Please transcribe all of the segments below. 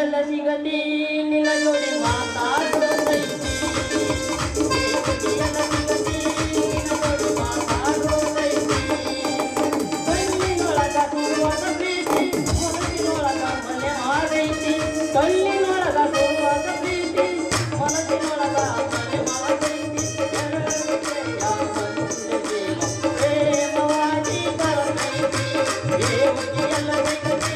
ಎಲ್ಲ ಸಿಗತಿ ನಿನ್ನ ಜೋಡಿ ಮಾತಾಡೋದೈತಿ ಎಲ್ಲ ಸಿಗತಿ ನಿನ್ನ ಜೋಡಿ ಮಾತಾಡೋದೈತಿ ಕಣ್ಣಿನೊಳಗ ಸುರುವಾದ ಪ್ರೀತಿ ಮನಸ್ಸಿನೊಳಗ ಮನೆ ಮಾಡೈತಿ ಕಣ್ಣಿನೊಳಗ ಸುರುವಾದ ಪ್ರೀತಿ ಮನಸ್ಸಿನೊಳಗ ಮನೆ ಮಾಡೈತಿ ಪ್ರೇಮವಾಗಿ ಬರತೈತಿ ದೇವಕಿ ಎಲ್ಲ ಸಿಗತಿ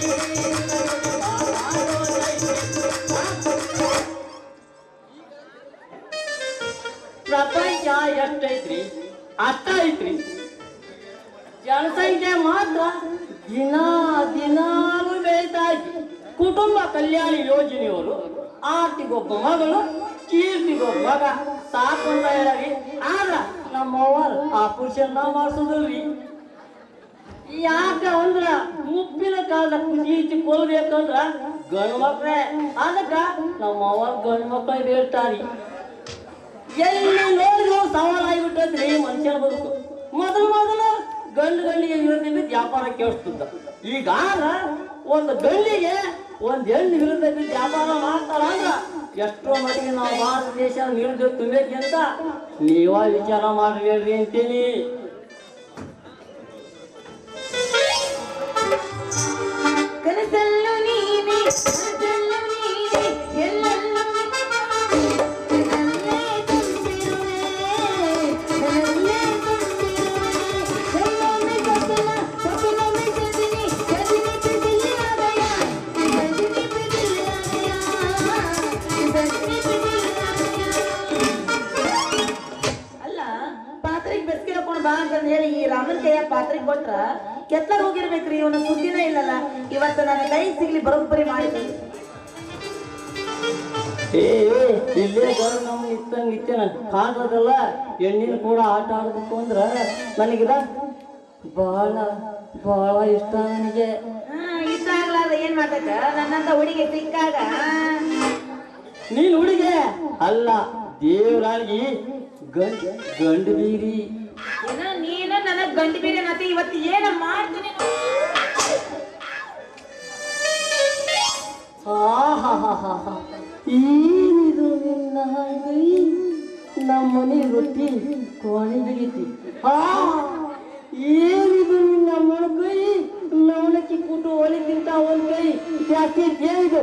ಪ್ರಪಂಚ ಎಷ್ಟೈತ್ರಿ ಅಷ್ಟ ಐತ್ರಿ ಜನಸಂಖ್ಯೆ ಮಾತ್ರ ದಿನಾಲು ಬೆಳೀತಾ ಐತಿ ಕುಟುಂಬ ಕಲ್ಯಾಣ ಯೋಜನೆಯವರು ಆರ್ತಿಗೊಬ್ಬ ಮಗಳು ಕೀರ್ತಿಗೊಬ್ಬ ಮಗ ಸಾಕೊಂಡ ಹೇಳಿ ಆದ್ರ ನಮ್ಮವ್ವರು ಆಪರೇಷನ್ ಮಾಡಿಸೋದಿಲ್ರಿ ಯಾಕ ಅಂದ್ರ ಮುಪ್ಪಿನ ಕಾಲದ ಕುಸಿ ಕೊಲ್ಬೇಕಂದ್ರ ಗಂಡು ಮಕ್ಳೇ ಅದಕ್ಕ ನಮ್ಮವ್ರ ಗಂಡು ಮಕ್ಕಳು ಬೇಡ್ತಾರಿ ಎಲ್ಲಿ ನೋಡಿದ್ರು ಸವಾಲಾಗಿಬಿಟ್ಟದ್ರಿ ಮನುಷ್ಯನ ಬದುಕು ಮೊದಲು ಗಂಡಿಗೆ ವಿರುದ್ಧ ಬಿದ್ದು ವ್ಯಾಪಾರ ಕೇಳಿಸ್ತದ ಈಗ ಒಂದು ಗಂಡಿಗೆ ಒಂದು ಹೆಣ್ಣು ವಿರುದ್ಧ ಬಿದ್ದು ವ್ಯಾಪಾರ ಮಾಡ್ತಾರ ಅಂದ್ರ ಎಷ್ಟೋ ಮಟ್ಟಿಗೆ ನಾವು ಭಾರತ ದೇಶ ನಿರುದ್ಯೋಗ ತುಂಬಬೇಕಂತ ನೀವ ವಿಚಾರ ಮಾಡ್ಬೇಡ್ರಿ ಅಂತೀನಿ ಕನಸಲ್ಲು ನೀನೆ ಕನಸಲ್ಲು ನೀನೆ ಎಲ್ಲೆಲ್ಲೂ ಹೇಳಿ ಈ ರಾಮನ್ ಕೈಯ ಪಾತ್ರೆ ಕೊಟ್ರ ಕೆತ್ತಲ ಹೋಗಿರ್ಬೇಕ್ರಿ ಇವನು ಸುದ್ದಿನೇ ಇಲ್ಲಲ್ಲ ಇವತ್ತು ನನ್ನ ಕೈ ಸಿಗ್ಲಿ ಬರೋಬ್ಬರಿ ಮಾಡಿದ್ರಿ ಇಲ್ಲೇ ಗರು ನಮ್ ನಿತ್ತಂಗಿತ್ತೇನ ಕಾಣೋದಲ್ಲ ಹೆಣ್ಣಿನ ಕೂಡ ಆಟ ಆಡ್ಬೇಕು ಅಂದ್ರ ನನಗಿದ ಬಹಳ ಬಹಳ ಇಷ್ಟ ನನಗೆ ಇಷ್ಟ ಆಗ್ಲಾರ್ದ ಏನ್ ಮಾಡ್ತಕ್ಕ ನನ್ನಂತ ಹುಡುಗಿ ಸಿಕ್ಕಾಗ ನೀನ್ ಹುಡುಗೆ ಅಲ್ಲ ದೇವರಾಗಿ ಗಂಡು ಬೀರಿ ನೀನು ನನಗ್ ಗಂಡು ಬೀರಿ ಮತ್ತೆ ಇವತ್ತು ಏನ ಮಾಡ್ತೀನಿ ಏನಿದು ನಿನ್ನ ಕೈ ನಮ್ಮನೆ ರೊಟ್ಟಿ ಕೋಣೆ ಬಿಗಿತಿ ಏನಿದು ನಿನ್ನ ಮೊಣಕೈ ನವಣಕ್ಕಿ ಕೂಟು ಒಲಿಗಿಂತ ಒಂದ್ ಕೈ ಜಾಸ್ತಿ ಏನಿದು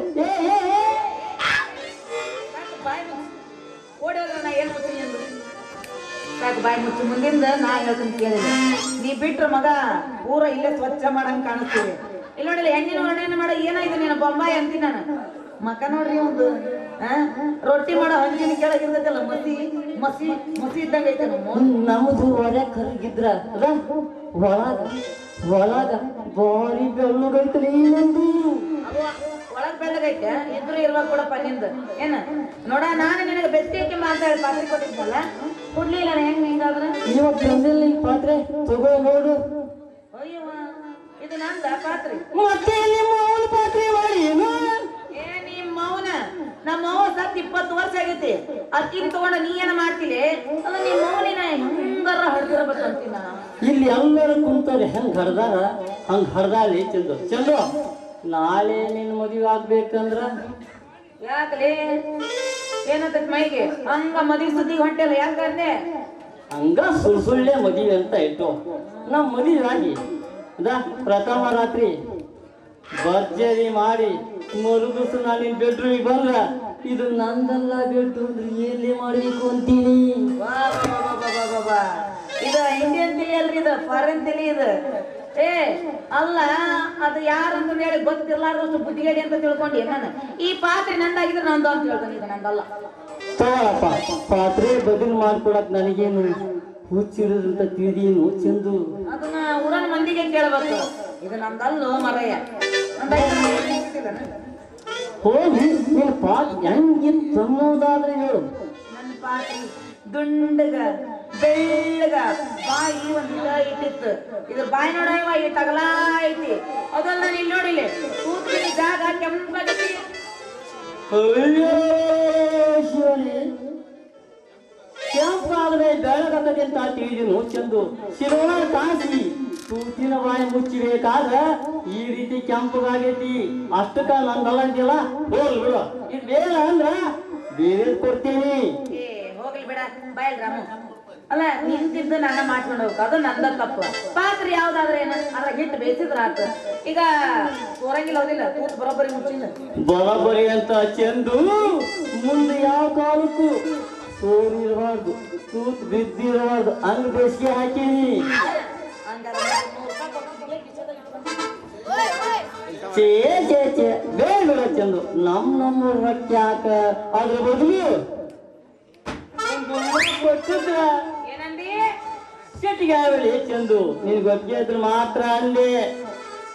ಓಡೋದ್ರ ನಾ ಏನ್ ಮಾಡ್ತೀನಿ ಅಂದ್ರು ಸಾಕು ಬಾಯಿ ಮುಚ್ಚು ಮುಂದಿಂದ ನಾ ಹೇಳ್ತೀನಿ ಕೇಳಿಲ್ಲ ನೀ ಬಿಟ್ರ ಮಗ ಊರ ಇಲ್ಲೇ ಸ್ವಚ್ಛ ಮಾಡಂಗ್ ಕಾಣಿಸ್ತೀವಿ ಇಲ್ಲ ನೋಡಿಲ್ಲ ಹೆಣ್ಣಿನ ವರ್ಣನೆ ಮಾಡ ಏನಾಯ್ತು ನೀನು ಬೊಂಬಾಯಿ ಅಂತೀನಿ ನಾನು ಮಕ ನೋಡ್ರಿ ಒಂದು ರೊಟ್ಟಿ ಮಾಡೋ ಹಂಚಿನ ಕೆಳಗಿರ್ತೈತಲ್ಲ ಮಸಿ ಮಸಿ ಮಸಿ ಇದ್ದಂಗ ಐತೆ ನಮ್ದು ಒಳ್ಳೆ ಕರಗಿದ್ರ ಒಳಗ ಒಳಗ ಬಾರಿ ಬೆಳ್ಳಗೈತಲಿ ನಂದು ಒಳಗ್ ಬೆಳ್ಳಗೈತೆ ಇದ್ರು ಇರ್ಬೇಕು ಕೊಡಪ್ಪ ನಿಂದು ಏನ ನೋಡ ನಾನು ನಿನಗೆ ಬೆಸ್ಟಿಗೆ ಮಾತಾಡಿ ಪಾತ್ರೆ ಕೊಟ್ಟಿದ್ದಲ್ಲ ಕೊಡ್ಲಿಲ್ಲ ಹೆಂಗ್ ಹಿಂಗಾದ್ರೆ ಇವತ್ತು ಬಂದಿಲ್ಲ ಈ ಪಾತ್ರೆ ತಗೋ ನೋಡು ಅಯ್ಯವ್ವ ಇದು ನಂದ ಪಾತ್ರೆ ಮತ್ತೆ ನಿಮ್ಮ ಅವನ ಪಾತ್ರೆ ಮಾಡಿ ಏನು ನಿಮ್ಮ ಮೌನ ನಮ್ಮ ಮೌನ ಸತ್ 20 ವರ್ಷ ಆಗೈತಿ ಅಕ್ಕಿನ ತಗೊಂಡ ನೀ ಏನ ಮಾಡ್ತಿಲಿ ಅದು ನಿಮ್ಮ ಮೌನಿನ ಹೆಂಗಾರ ಹಡ್ದಿರ್ಬೇಕಂತೀನ ಇಲ್ಲಿ ಎಲ್ಲರೂ ಕುಂತಾರೆ ಹೆಂಗ್ ಹಡ್ದಾರ ಹಂಗ್ ಹಡ್ದಾಳಿ ಚಂದು ನಾಳೆ ನಿನ್ ಮದುವೆ ಆಗ್ಬೇಕಂದ್ರ ಯಾಕಲೇ ಏನಂತ ಮೈಗೆ ಹಂಗ ಮದುವೆ ಸುದ್ದಿಗೆ ಹೊಂಟಲ್ಲ ಯಾಕಂದೆ ಹಂಗ ಸುಳ್ಳೆ ಮದುವೆ ಅಂತ ಇಟ್ಟು ನಮ್ ಮದುವೆ ಆಗಿ ಪ್ರಥಮ ರಾತ್ರಿ ಭರ್ಜರಿ ಮಾಡಿ ಮರುದಿವ್ಸ ನಾನು ಬೆಡ್ರೂಮಿಗೆ ಬಂದ್ರ ಇದು ನಂದಲ್ಲ ಬೆಡ್ರೂಮ್ ಎಲ್ಲಿ ಮಾಡ್ಬೇಕು ಅಂತೀನಿ ಇದು ಇಂಡಿಯನ್ ತಿಳಿ ಅಲ್ರಿ ಇದು ಫಾರಿನ್ ತಿಳಿ ಇದು ಅಲ್ಲ ಅದು ಯಾರಂತ ಹೇಳಿ ಗೊತ್ತಿರ್ಲಾರ್ದಷ್ಟು ಬುದ್ಧಿಗೇಡಿ ಅಂತ ತಿಳ್ಕೊಂಡಿ ನಾನು ಈ ಪಾತ್ರೆ ನಂದಾಗಿದ್ರೆ ನಂದು ಅಂತ ಹೇಳ್ತಾನೆ ಇದು ನಂದಲ್ಲ ಪಾತ್ರೆ ಬದಲು ಮಾಡ್ಕೊಡಕ್ ನನಗೇನು ಹುಚ್ಚಿರೋದಂತ ತಿಳಿದೀನು ಚಂದು ಅದನ್ನ ಊರನ ಮಂದಿಗೆ ಕೇಳಬೇಕು ಇದು ನಂದಲ್ಲೋ ಮರಯ್ಯ ಹೋಗಿ ನಿನ್ ಪಾತ್ ಹೆಂಗಿತ್ತು ಅನ್ನೋದಾದ್ರೆ ಹೇಳು ನನ್ನ ಪಾತ್ರೆ ದುಂಡಗ ಬೆಳ್ಳಗ ಬಾಯಿ ಒಂದ ಇಟ್ಟಿತ್ತು ಇದ್ರ ಬಾಯಿ ನೋಡವ ಇಟ್ಟು ಅಗಲ ಐತಿ ಅದಲ್ಲ ನೀನ್ ನೋಡಿಲಿ ಕೂತ್ರಿ ಜಾಗ ಕೆಂಪಗತಿ ಕೆಂಪಾದ್ರೆ ಬೆಳಗದೆ ಅಂತ ತಿಳಿದೀನು ಚಂದು ಶಿರೋಣ ಕಾಸಿ ತೂತಿನ ಬಾಯಿ ಮುಚ್ಚಬೇಕಾದ್ರೆ ಈ ರೀತಿ ಕೆಂಪಗಾಗೈತಿ ಅಷ್ಟಕ್ಕ ನಂದಲ್ಲ ಅಂತಿಲ್ಲ ಹೋಲ್ ಬಿಡು ಇದು ಬೇಡ ಅಂದ್ರ ಬೇರೆ ಕೊಡ್ತೀನಿ. ಏ ಹೋಗ್ಲಿ ಬಿಡ ಬಾಯಲ್ ರಾಮು. ಅಲ್ಲ ನಿಂತಿದ್ದು ನನ್ನ ಮಾಡ್ಕೊಂಡು ಹೋಗ್ಬೇಕು, ಅದು ನಂದ ತಪ್ಪು. ಪಾತ್ರೆ ಯಾವ್ದಾದ್ರೆ ಏನ ಅದ್ರ ಹಿಟ್ಟು ಬೇಯಿಸಿದ್ರ ಆತ. ಈಗ ಹೊರಂಗಿಲ್ಲ ಹೋದಿಲ್ಲ ತೂತ್ ಬರೋಬ್ಬರಿ ಮುಚ್ಚಿಲ್ಲ ಬರೋಬ್ಬರಿ ಅಂತ ಚೆಂದು ಮುಂದೆ ಯಾವ ಕಾಲಕ್ಕೂ ಸೋರಿರಬಾರ್ದು, ತೂತ್ ಬಿದ್ದಿರಬಾರ್ದು ಹಂಗ ಬೇಸಿಗೆ ಹಾಕೀನಿ. ಚೇ ಚೇ ಚೇ ಬೇಡ ಚಂದು ನಮ್ಮ ರೊಕ್ಕ ಯಾಕ ಅದ್ರ ಬದಲು ಕೊಟ್ಟಿದ್ರ ಏನಂದಿ? ಸಿಟ್ಟಿಗೆ ಆಗಲಿ ಚಂದು ನೀನ್ ಗೊತ್ತಿಗೆ ಇದ್ರೆ ಮಾತ್ರ ಅಂದೆ.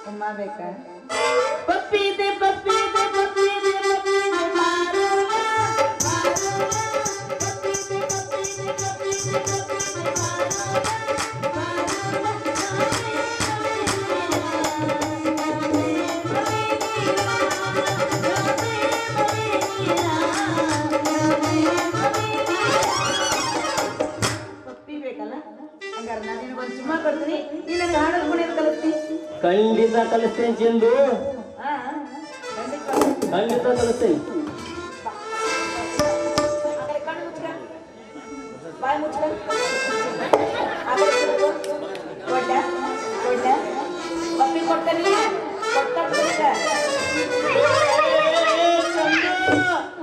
ಅಮ್ಮ ಬೇಕಾ? ಪಪ್ಪಿದೆ ಪಪ್ಪಿದೆ ಪಪ್ಪಿದೆ ಪಪ್ಪಿದೆ ಮಾರುವ ಖಂಡಿತ ಕಲಿಸ್ತೇನೆ ಚೆಂದು, ಖಂಡಿತ ಕಲಿಸ್ತೇನೆ.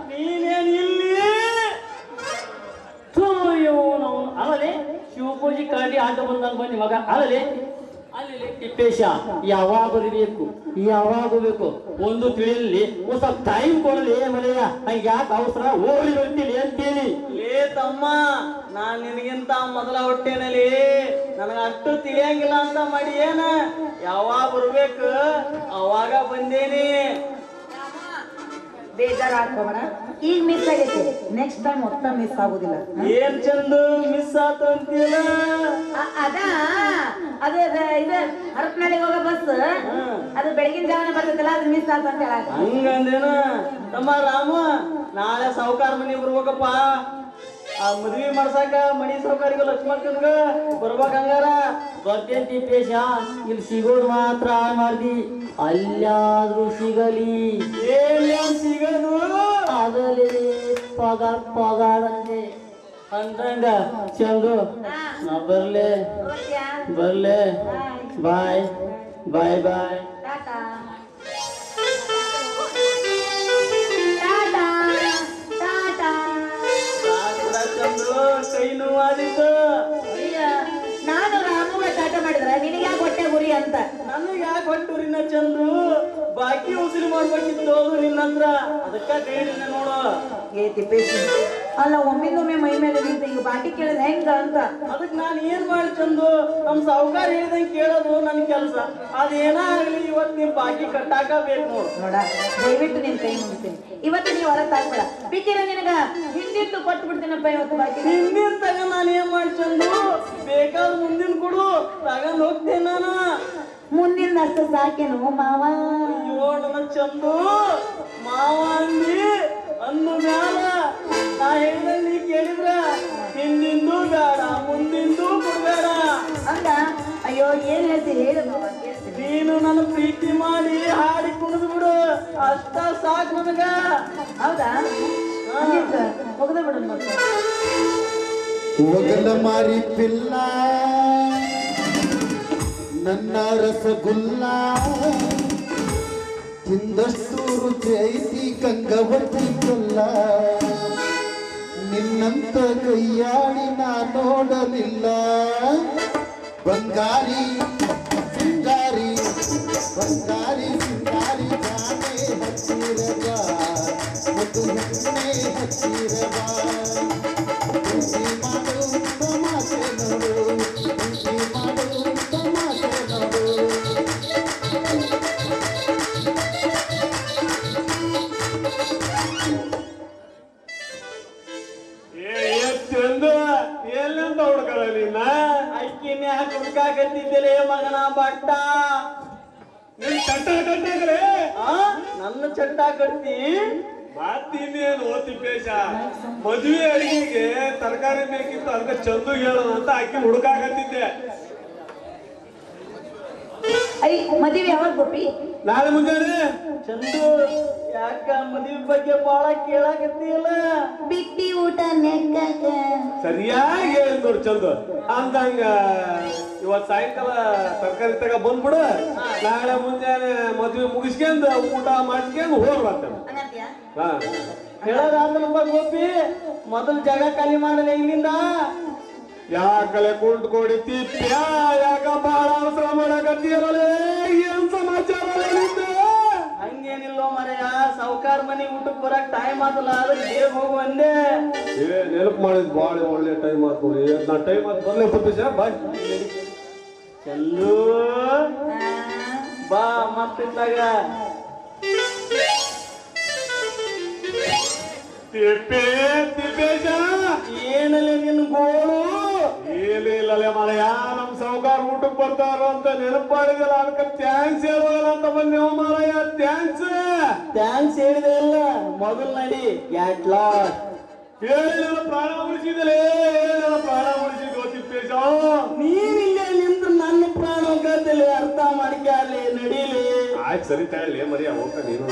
ನೀನೇನು ಇಲ್ಲಿ ಅಲ್ಲೇ ಶಿವಪೂಜೆ ಕಾಡಿ ಆಟ ಬಂದಂಗ ಬನ್ನಿ ಮಗ ಅಲ್ಲೇ ಅಲ್ಲಿ ತಿಪ್ಪೇಶ ಯಾವಾಗ ಬರಬೇಕು ಯಾವಾಗ ಬೇಕು ಒಂದು ತಿಳಿಲಿ ಒಂದ್ ಸ್ವಲ್ಪ ಟೈಮ್ ಕೊಡಲಿ ಮನೆಯ ಹಂಗ ಯಾಕೆ ಅವಸರ ಹೋಗ್ಲಿ ಬರ್ತೀನಿ ಅಂತೇಳಿ. ಲೇ ತಮ್ಮ ನಾನ್ ನಿನಗಿಂತ ಮೊದಲ ಹೊಟ್ಟೆನಲ್ಲಿ ನನಗ ಅಷ್ಟು ತಿಳಿಯಂಗಿಲ್ಲ ಅಂತ ಮಾಡಿ ಏನ ಯಾವಾಗ ಬರ್ಬೇಕು ಅವಾಗ ಬಂದೇನಿ. ಬೇಜಾರು ಹಾಕೋಣ, ಈಗ ಮಿಸ್ ಆಗೈತೆ, ನೆಕ್ಸ್ಟ್ ಟೈಮ್ ಒಟ್ಟ ಮಿಸ್ ಆಗುದಿಲ್ಲ. ಏನ್ ಚಂದು ಮಿಸ್ ಆತ ಅಂತೀರ? ಅದ ಅದು ಇದು ಹರಪನಹಳ್ಳಿಗೆ ಹೋಗೋ ಬಸ್ ಅದು ಬೆಳಗಿನ ಜಾವನ ಬರ್ತದಲ್ಲ ಅದು ಮಿಸ್ ಆತ ಅಂತ ಹೇಳ. ಹಂಗಂದೇನ ತಮ್ಮ ರಾಮ ನಾಳೆ ಸಾವುಕಾರ ಮನೆಗೆ ಬರ್ಬೇಕಪ್ಪ. ಆ ಮದ್ವಿ ಮಾಡ್ಸಾಕ ಮಣಿ ಸಾವುಕಾರಿಗ ಲಕ್ಷ್ಮಕ್ಕನ್ಗ ಬರ್ಬೇಕ. ಹಂಗಾರ ಬರ್ತೇನ್ ತಿಪ್ಪೇಶ, ಇಲ್ಲಿ ಸಿಗೋದು ಮಾತ್ರ ಮಾಡ್ದಿ, ಅಲ್ಲಾದ್ರೂ ಸಿಗಲಿ. ಏನ್ ಸಿಗದು ಅದಲ್ಲಿ ಪಗಾರ್ ಪಗಾರ್ ಅಂದೆ ಅಂದಂಗ ಚಂದು ನಾ ಬರ್ಲೆ ಬರ್ಲೆ ಬಾಯ್ ಬಾಯ್ ಬಾಯ್. ಚಂದು ಕೈ ನೋವಾದಿತ್ತು. ನಾನು ರಾಮುಗ ಟಾಟ ಮಾಡಿದ್ರ ನಿನಗೆ ಯಾಕೆ ಹೊಟ್ಟೆ ಗುರಿ ಅಂತ. ನನಗೆ ಯಾಕೆ ಹೊಟ್ಟುರಿನ ಚಂದು ಬಾಕಿ ಉಸಿರು ಮಾಡ್ಬೇಕಿತ್ತು ಅದು ನಿನ್ನ ಹತ್ರ, ಅದಕ್ಕ ಹೇಳಿನ ನೋಡು. ಏ ತಿಪ್ಪೇಶ್ ಅಲ್ಲ ಒಮ್ಮಿಂದೊಮ್ಮೆ ಮೈ ಮೇಲೆ ನಿಂತ ಈಗ ಬಾಕಿ ಕೇಳಿದ ಹೆಂಗ ಅಂತ. ಅದಕ್ ನಾನು ಏನ್ ಮಾಡಿ ಚಂದು ನಮ್ ಸಾವುಕಾರ ಹೇಳಿದಂಗೆ ಕೇಳೋದು ನನ್ ಕೆಲಸ. ಅದೇನ ಆಗ್ಲಿ ಇವತ್ ನಿಮ್ ಬಾಕಿ ಕಟ್ಟಾಕ ಬೇಕು ನೋಡು. ನೋಡ ದಯವಿಟ್ಟು ನಿನ್ ಕೈ ಮುಗಿತೀನಿ ಇವತ್ತು ನೀವು ಹೊರ ತಾಕ್ಬೇಡ, ಬಿಟ್ಟಿರ ನಿನಗ ಹಿಂದಿದ್ದು ಕೊಟ್ಟು ಬಿಡ್ತೀನಪ್ಪ ಇವತ್ತು ಬಾಕಿ. ಹಿಂದಿನ ತಗ ನಾನು ಏನ್ ಮಾಡಿ ಚಂದು ಬೇಕಾದ ಮುಂದಿನ ಕೊಡು ತಗೊಂಡ್ ಹೋಗ್ತೇನೆ ನಾನು. ಮುಂದಿನ ಅಷ್ಟು ಸಾಕೇನು ಮಾವ? ಅಯ್ಯೋ ನನ್ನ ಚಂದು ಮಾವ ಅಂದಿ ಅಂದು ಮ್ಯಾಲ ನಾ ಹೇಳಿದಂಗ ನೀ ಕೇಳಿದ್ರ ಹಿಂದಿಂದು ಬೇಡ ಮುಂದಿಂದು ಕೊಡ್ಬೇಡ ಅಂದ. ಅಯ್ಯೋ ಏನ್ ಹೇಳ್ತೀರಿ ಹೇಳು ಮಾವ. ನೀನು ನನ್ನ ಪ್ರೀತಿ ಮಾಡಿ ಹಾಡಿ ಕುಣಿದು ಬಿಡು ಅಷ್ಟ ಸಾಕು ನನಗ. ಹೌದಾ ಹೋಗದ ಬಿಡು ಮಕ್ಕಳು. ಒಗಲ ಮಾರಿ ಪಿಲ್ಲ ನನ್ನ ರಸಗುಲ್ಲ ತಿಂದಷ್ಟು ರುಚಿ ಐತಿ ಗಂಗವತಿ ಕೊಲ್ಲ. ನಿನ್ನಂತ ಕೈಯಾಡಿ ನಾ ನೋಡಲಿಲ್ಲ. ಬಂಗಾರಿ ಸಿಂಗಾರಿ ಬಂಗಾರಿ ಸಿಂಗಾರಿ ಜಾನೆ ಹಚ್ಚಿರವ ಮತ್ತು ಹುಣ್ಣೆ ಹಚ್ಚಿರವ. ಖುಷಿ ಮಾಡು ತಮಾಷೆ ನೋಡು, ಖುಷಿ ಮಾಡು ತಮಾಷೆ ನೋಡು. ಎಲ್ಲಿಂದ ಹುಡ್ಕಲ್ಲ ನೀನ ಅಕ್ಕಿನೇ ಹುಡ್ಕಾಕತ್ತಿದ್ದಲೇ ಮಗನ ಬಟ್ಟ. ನಿನ್ ಚಟ್ಟ ಕಟ್ಟಿದ್ರೆ ನನ್ನ ಚಟ್ಟ ಕಟ್ಟಿ ಮಾತಿನೇನು ಓತಿಪೇಶ ಮದುವೆ ಅಡಿಗೆಗೆ ತರಕಾರಿ ಬೇಕಿತ್ತು ಅದಕ್ಕೆ ಚಂದು ಹೇಳೋಣ ಅಂತ ಆಕಿ ಹುಡುಕಾಕತ್ತಿದ್ದೆ. ಐ ಮದುವೆ ಯಾವಾಗ ಗೋಪಿ? ನಾಳೆ ಮುಂಜಾನೆ. ಚಂದು ಯಾಕ ಮದುವೆ ಬಗ್ಗೆ ಬಾಳ ಕೇಳಾಕತ್ತೀಯಲ್ಲ? ಬಿಟ್ಟಿ ಊಟ ನೆಕ್ಕಾಕ. ಸರಿಯಾಗಿ ಹೇಳಿ ನೋಡು ಚಂದು. ಅಂದಂಗ ಇವತ್ ಸಾಯಂಕಾಲ ತರಕಾರಿ ತಗ ಬಂದ್ಬಿಡು. ನಾಳೆ ಮುಂಜಾನೆ ಮದ್ವೆ ಮುಗಿಸ್ಕೊಂಡು ಊಟ ಮಾಡ್ಕೊಂಡು ಹೋಗ್ಬರ್ತೇನೆ. ಹಂಗಂತೀಯ? ಹಾ ಹೇಳೋದಾದ್ರಪ್ಪ ಗೋಪಿ, ಮೊದಲು ಜಾಗ ಖಾಲಿ ಮಾಡಲ್ಲ ಇಲ್ಲಿಂದ. ಯಾಕಲೆ ಕುಂಟ್ಕೊಡಿತಿ ಯಾಕ ಬಾಳ ಅವಸರ ಮಾಡಕತ್ತೀರಲ್ಲ? ಏನ್ ಸಮಾಚಾರ ನಿಂದು? ಹಂಗೇನಿಲ್ಲೋ ಮರೆಯ, ಸಾವುಕಾರ ಮನೆ ಊಟಕ್ಕೆ ಬರಕ್ ಟೈಮ್ ಆತಲ್ಲ, ಅದಕ್ಕೆ ಬೇಗ ಹೋಗು ಅಂದೆ. ಏ ನೆನಪು ಮಾಡಿದ್ ಬಾಳ ಒಳ್ಳೆ ಟೈಮ್ ಆತು. ನಾ ಟೈಮ್ ಆತ್ ಬರ್ಲೇ ಬರ್ತೀವಿ ಸರ್. ಬಾಯ್ ಚಂದು ಬಾ ಮತ್ತಿದ್ದಾಗ ತಿಪ್ಪೆ ತಿಪ್ಪೇಶ ಏನಲ್ಲ ನಿನ್ ಗೋಳು? ಏನಿಲ್ಲಲೇ ಮಳೆಯ ನಮ್ ಸಾವುಕಾರ ಊಟಕ್ಕೆ ಬರ್ತಾರೋ ಅಂತ ನೆನಪು ಮಾಡಿದಲ್ಲ, ಅದಕ್ಕೆ ಥ್ಯಾಂಕ್ಸ್ ಹೇಳೋಲ್ಲ ಅಂತ ಬಂದೇವ ಮಾರಾಯ. ಥ್ಯಾಂಕ್ಸ್ ಹೇಳಿದೆ ಅಲ್ಲ, ಮೊದಲು ನಡಿ ಗ್ಯಾಟ್ ಲಾಸ್ಟ್. ಹೇಳಿದ ಪ್ರಾಣ ಉಳಿಸಿದಲೇ, ಹೇಳಿದ ಪ್ರಾಣ ಉಳಿಸಿದ್ವು ತಿಪ್ಪೇಶ. ನೀನಿಲ್ಲೇ ನಿಂತು ನನ್ನ ಪ್ರಾಣ ಹೋಗತ್ತಲ್ಲಿ, ಅರ್ಥ ಮಾಡ್ಕ್ಯಾಲಿ, ನಡೀಲಿ. ಆಯ್ತು ಸರಿ ತಗೊಳ್ಳಿ ಮರಿಯ ಹೋಗ್ತಾ ನೀನು.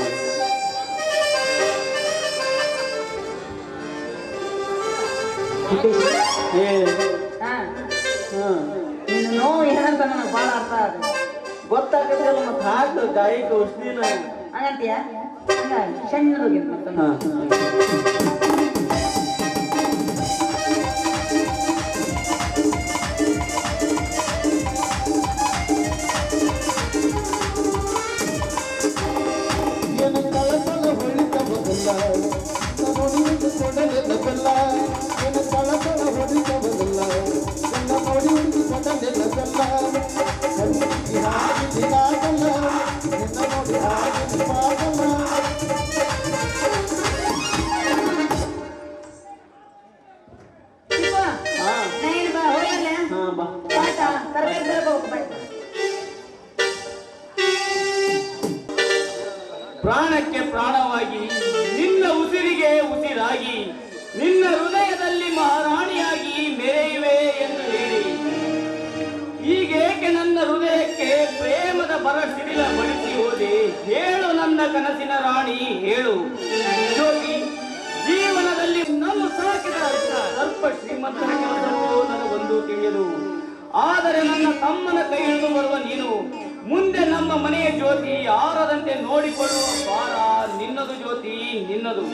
ಏ ಹಾ ಹಾ ನಿನ್ನ ನೋವು ಏನಂತ ನನಗೆ ಭಾಳ ಅರ್ಥ ಆಗುತ್ತೆ. ಗೊತ್ತಾಗತ್ತಲ್ಲ, ಮತ್ತೆ ಹಾಕು ಗಾಯಕ ಔಷಧಿನ. ಹಂಗಂತೀಯ? ಹಂಗಾಗಿ ಸಣ್ಣದೋಗಿದ್ದು ಮತ್ತೊಂದು. ಹಾ ಏನ ಕಳಕಳ ಹೊಳಿತವಲ್ಲ ನೋಡಿಕೊಂಡು ಕೊಡಲಿಲ್ಲ ಬೆಲ್ಲ. ಏನ ಕಳಕಳ ಹೊಡಿತವಲ್ಲ ಎಲ್ಲ ನೋಡಿ ಕೊಡಲಿಲ್ಲ ಬೆಲ್ಲ. ಕಣ್ಣಿಗೆ ಹಾಗೆ ಆಗಲ್ಲ, ನಿನ್ನ ನೋಡಿ ಹಾಗೆ ಆಗಲ್ಲ. ಶಿವ, ಹಾ ನಾ ಏನು ಬಾ ಹೋಗಲ್ಲ? ಹಾ ಬಾ. ಆಯ್ತಾ? ತರಕಾರಿ ತರಕ ಹೋಗು ಬಾ. ಪ್ರಾಣಕ್ಕೆ ಪ್ರಾಣವಾಗಿ, ನಿನ್ನ ಉಸಿರಿಗೆ ಉಸಿರಾಗಿ, ನಿನ್ನ ಹೃದಯದಲ್ಲಿ ಮಹಾರಾಣಿಯಾಗಿ ಮೆರೆಯುವೆ ಎಂದು ಹೇಳಿ, ಈಗೇಕೆ ನನ್ನ ಹೃದಯಕ್ಕೆ ಪ್ರೇಮದ ಬರಸಿಡಿಲ ಬಡಿಸಿ ಹೋದೆ? ಹೇಳು ನನ್ನ ಕನಸಿನ ರಾಣಿ, ಹೇಳು. ಜ್ಯೋತಿ, ಜೀವನದಲ್ಲಿ ನಮ್ಮ ಸಾಕಿದ ಸ್ವಲ್ಪ ಶ್ರೀಮಂತನ ಕೆಲಸವೋ ನನಗೊಂದು ತಿಳಿಯದು. ಆದರೆ ನನ್ನ ತಮ್ಮನ ಕೈ ಹಿಡಿದು ಬರುವ ನೀನು ಮುಂದೆ ನಮ್ಮ ಮನೆಯ ಜ್ಯೋತಿ ಆರದಂತೆ ನೋಡಿಕೊಳ್ಳುವ ಭಾರ ನಿನ್ನದು ಜ್ಯೋತಿ, ನಿನ್ನದು.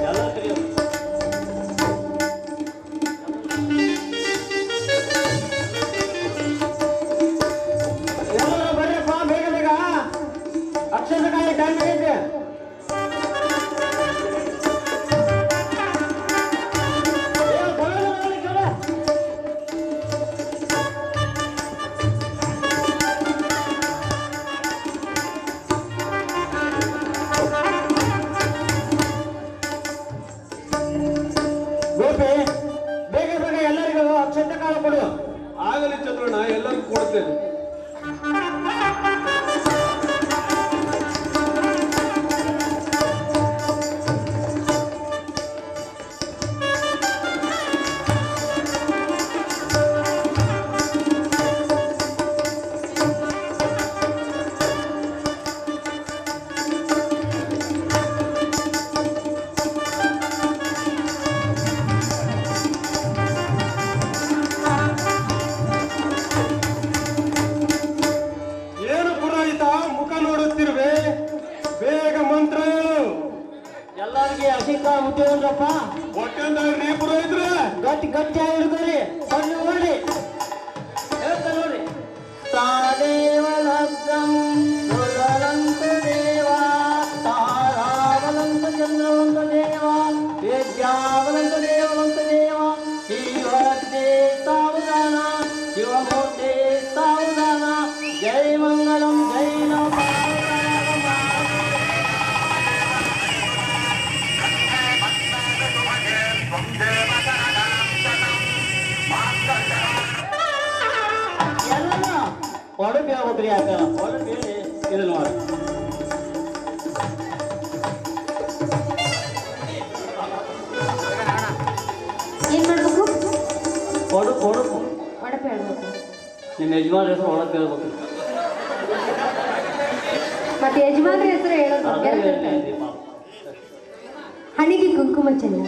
ಎಲ್ಲ ತಿಳಿಯೋದು. ಎಲ್ಲರೂ ಬರ್ರಿಪ್ಪ, ಬೇಗ ಬೇಗ ಅಕ್ಷರ ಕಾಯಿ ಟೈಮ್ ಆಗೈತೆ. ಗೋಪಿ, ಬೇಗ ಬೇಗ ಎಲ್ಲರಿಗೂ ಅಕ್ಷತೆ ಕಾಲ ಕೊಡು. ಆಗಲಿ ಚಂದ್ರಣ್ಣ, ಎಲ್ಲರಿಗೂ ಕೊಡ್ತೇನೆ. ಏನು ಪುರೋಹಿತ ಮುಖ ನೋಡುತ್ತಿರುವೆ? ಬೇಗ ಮಂತ್ರ ಹೇಳು. ಎಲ್ಲರಿಗೆ ಅಸಿಂಗ ಮುಟ್ಟಿದ್ರಪ್ಪ, ಹೊಟ್ಟೆಂದಾಗ್ರಿ ಪುರೋಹಿತ್ರೆ. ಗಟ್ಟಿ ಗಟ್ಟಿಯಾಗಿ ಹಿಡ್ಕೊರಿ. ಬನ್ನಿ ನೋಡಿ, ಹೇಳ್ತಾ ನೋಡಿ. ತಾದೇವ ಲಬ್ಧಂ ಸುಧರಂತ ದೇವ, ತಾರಾವಲಂತ ಚಂದ್ರವಂತ ದೇವ, ವೇದ್ಯಾವಲಂತ ದೇವವಂತ ದೇವ, ಶಿವತೆ ಸಾವಧಾನ, ಶಿವಮೂರ್ತಿ ಸಾವಧಾನ. ಜೈ ಮಂಗಳಂ, ಜೈ ನಮ. ಎಲ್ಲ ಹೊರಗೆ ಹೇಳ್ಬೇಕ್ರಿ, ಯಾಕ ಹೊರಗೆ ಹೇಳಿ ಇದನ್ನ ಮಾಡಿ. ಹೇಳ್ಬೇಕು ಒಡಪೆ ಹೇಳ್ಬೇಕು. ನಿನ್ನ ಯಜಮಾನ್ ಹೆಸರು ಒಳಗೆ ಹೇಳ್ಬೇಕು. ಮತ್ತೆ ಯಜಮಾನ್ರ ಹೆಸರು ಹೇಳೋದು ಬೇರೆ. ಹಣಿಗೆ ಕುಂಕುಮ ಚೆನ್ನ,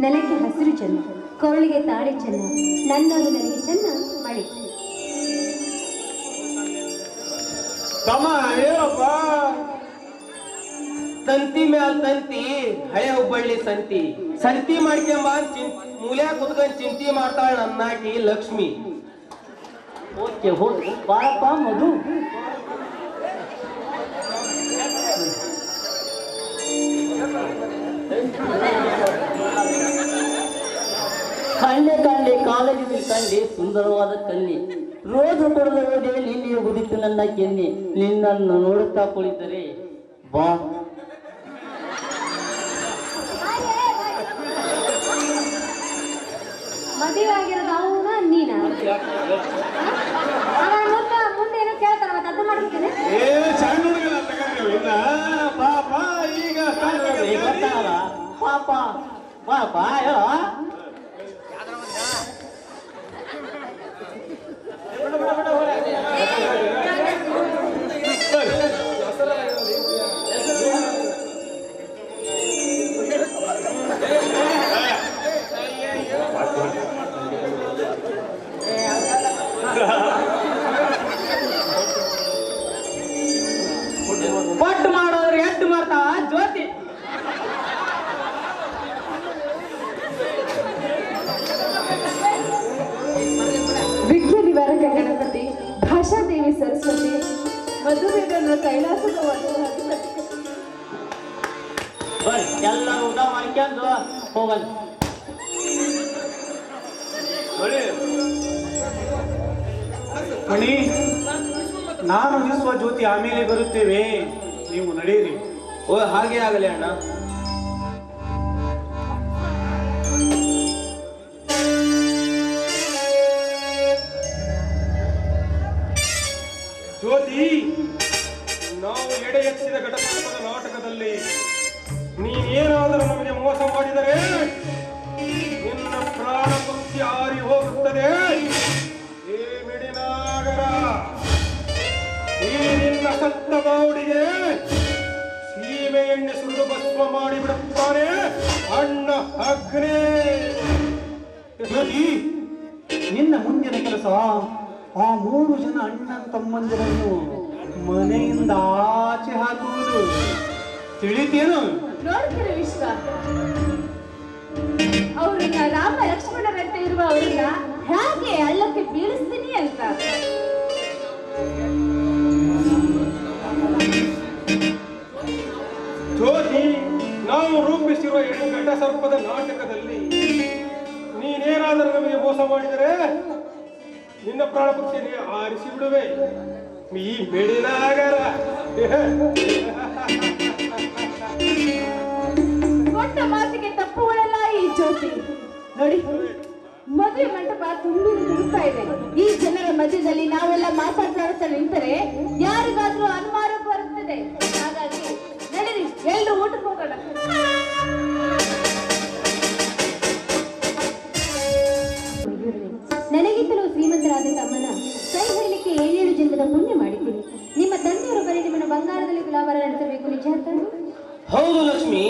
ನೆಲಕ್ಕೆ ಹಸಿರು ಚೆನ್ನ, ಕೊರಳಿಗೆ ತಾಳಿ ಚೆನ್ನ, ನನ್ನದು ನನಗೆ ಚೆನ್ನ ಮಳಿ. ತಮ್ಮ ಹೇಳಪ್ಪ. ತಂತಿ ಮ್ಯಾಲ್ ತಂತಿ ಹಳೆ ಹುಬ್ಬಳ್ಳಿ ಸಂತಿ ಸಂತಿ ಮಾಡ್ಕೊಂಬ ಮೂಲ್ಯಾ ಕುತ್ಕೊಂಡ್ ಚಿಂತಿ ಮಾಡ್ತಾಳ ನನ್ನಾಕಿ ಲಕ್ಷ್ಮಿ. ಓಕೆ ಹೋಗಿ ಬಾರಪ್ಪ ಮಧು. ಕಂಡೆ ಕಂಡೆ ಕಾಲೇಜಿನಲ್ಲಿ ಕಂಡೆ ಸುಂದರವಾದ ಕನ್ನಿ, ರೋಜು ಕೊಡದ ಓದೆ ನಿನ್ನೆ ಉದಿತು ನನ್ನ ಕೆನ್ನಿ, ನಿನ್ನನ್ನು ನೋಡುತ್ತಾ ಕುಳಿತರೆ ಬಾ. ಮದುವೆ ಆಗಿರೋದು ಅವನ ನೀನ? ಮುಂದೆ ಏನೋ ಕೇಳ್ತಾರ, ಮತ್ತೆ ಅದು ಮಾಡ್ತೀನಿ. ಏ ಸಣ್ಣ ಹುಡುಗನ ತಗೊಂಡ್ರಿ ಇನ್ನ ಪಾಪ ಈಗ ಗೊತ್ತಾಗಲ್ಲ ಪಾಪ ಪಾಪ ಹೇಳ. ಪಟ್ಟು ಮಾಡೋದ್ರೆ ಎಟ್ಟು ಮಾಡ್ತಾವ ಜ್ಯೋತಿ. ವಿಘ್ನ ನಿವಾರಕ ಗಣಪತಿ, ಭಾಷಾದೇವಿ ಸರಸ್ವತಿ, ಮಧುಮೇಧನ ಕೈಲಾಸದ ಬರ್ರಿ ಎಲ್ಲರೂ ಊಟ ಮಾಡ್ಕೊಂಡು ಹೋಗಲ್ಲ. ಮಣಿ, ನಾನು ವಿಶ್ವ ಜ್ಯೋತಿ ಆಮೇಲೆ ಬರುತ್ತೇವೆ, ನೀವು ನಡೆಯಿರಿ. ಓ ಹಾಗೆ ಆಗಲಿ ಅಣ್ಣ. ಜ್ಯೋತಿ, ನಾವು ಎಡೆ ಎತ್ತಿದ ಘಟಕದ ನಾಟಕದಲ್ಲಿ ನೀನೇನಾದರೂ ನಮಗೆ ಮೋಸ ಮಾಡಿದರೆ ನಿನ್ನ ಪ್ರಾಣ ಪಕ್ಷಿ ಹಾರಿ ಹೋಗುತ್ತದೆ. ಈ ಮಿಡಿನಾಗರ ಈ ನಿನ್ನ ಸತ್ತ ಬಾವುಡಿಗೆ ಸೀಮೆ ಎಣ್ಣೆ ಸುರಿದು ಭಸ್ಮ ಮಾಡಿಬಿಡುತ್ತಾನೆ ಅಣ್ಣ ಅಗ್ನಿ. ಜ್ಯೋತಿ, ನಿನ್ನ ಮುಂದಿನ ಕೆಲಸ ಆ 3 ಜನ ಅಣ್ಣ ತಮ್ಮಂದಿರನ್ನು ಮನೆಯಿಂದ ಆಚೆ ಹಾಕುವುದು. ತಿಳಿತೇನು? ನೋಡ್ತೀರಿ ವಿಶ್ವ, ಅವ್ರನ್ನ ರಾಮ ಲಕ್ಷ್ಮಣರಂತೆ ಇರುವ ಅವ್ರನ್ನ ಹೇಗೆ ಹಳ್ಳಕ್ಕೆ ಬೀಳಿಸ್ತೀನಿ ಅಂತ. ಜ್ಯೋತಿ, ನಾವು ರೂಪಿಸಿರುವ ಘಟ ಸರ್ಪದ ನಾಟಕದಲ್ಲಿ ನೀನೇನಾದರೂ ನಮಗೆ ಮೋಸ ಮಾಡಿದರೆ ನಿನ್ನ ಪ್ರಾಣ ಪಕ್ಷಿಯನ್ನು ಆರಿಸಿ ಬಿಡುವೆ. ಈ ಬೆಡಿನಾಗರ ಕೊಟ್ಟ ಮಾತಿಗೆ ತಪ್ಪುಗಳಲ್ಲ ಈ ಜ್ಯೋತಿ. ನೋಡಿ, ಮದುವೆ ಮಂಟಪ ತುಳುಕ್ತಾ ಇದೆ. ಈ ಜನರ ಮಧ್ಯದಲ್ಲಿ ನಾವೆಲ್ಲ ಮಾತಾಡ್ತಾ ನಿಂತರೆ ಯಾರಿಗಾದ್ರೂ ಅನುಮಾನ ಬರುತ್ತದೆ. ಹಾಗಾಗಿ ನಡೀರಿ, ಎಲ್ಲರೂ ಊಟಕ್ಕೆ ಹೋಗೋಣ. ನನಗಿಂತಲೂ ಶ್ರೀಮಂತರಾದ ತಮ್ಮನ ಕೈ ಹಿಡಲಿಕ್ಕೆ 7 ಜನ್ಮದ ಪುಣ್ಯ ಮಾಡಿದ್ದೀನಿ. ನಿಮ್ಮ ತಂದೆಯವರ ಬರೀ ನಿಮ್ಮನ್ನು ಬಂಗಾರದಲ್ಲಿ ತುಲಾಭಾರ ನಡೆಸಬೇಕು, ನಿಜ ಅಂತಾನೆ? ಹೌದು ಲಕ್ಷ್ಮಿ,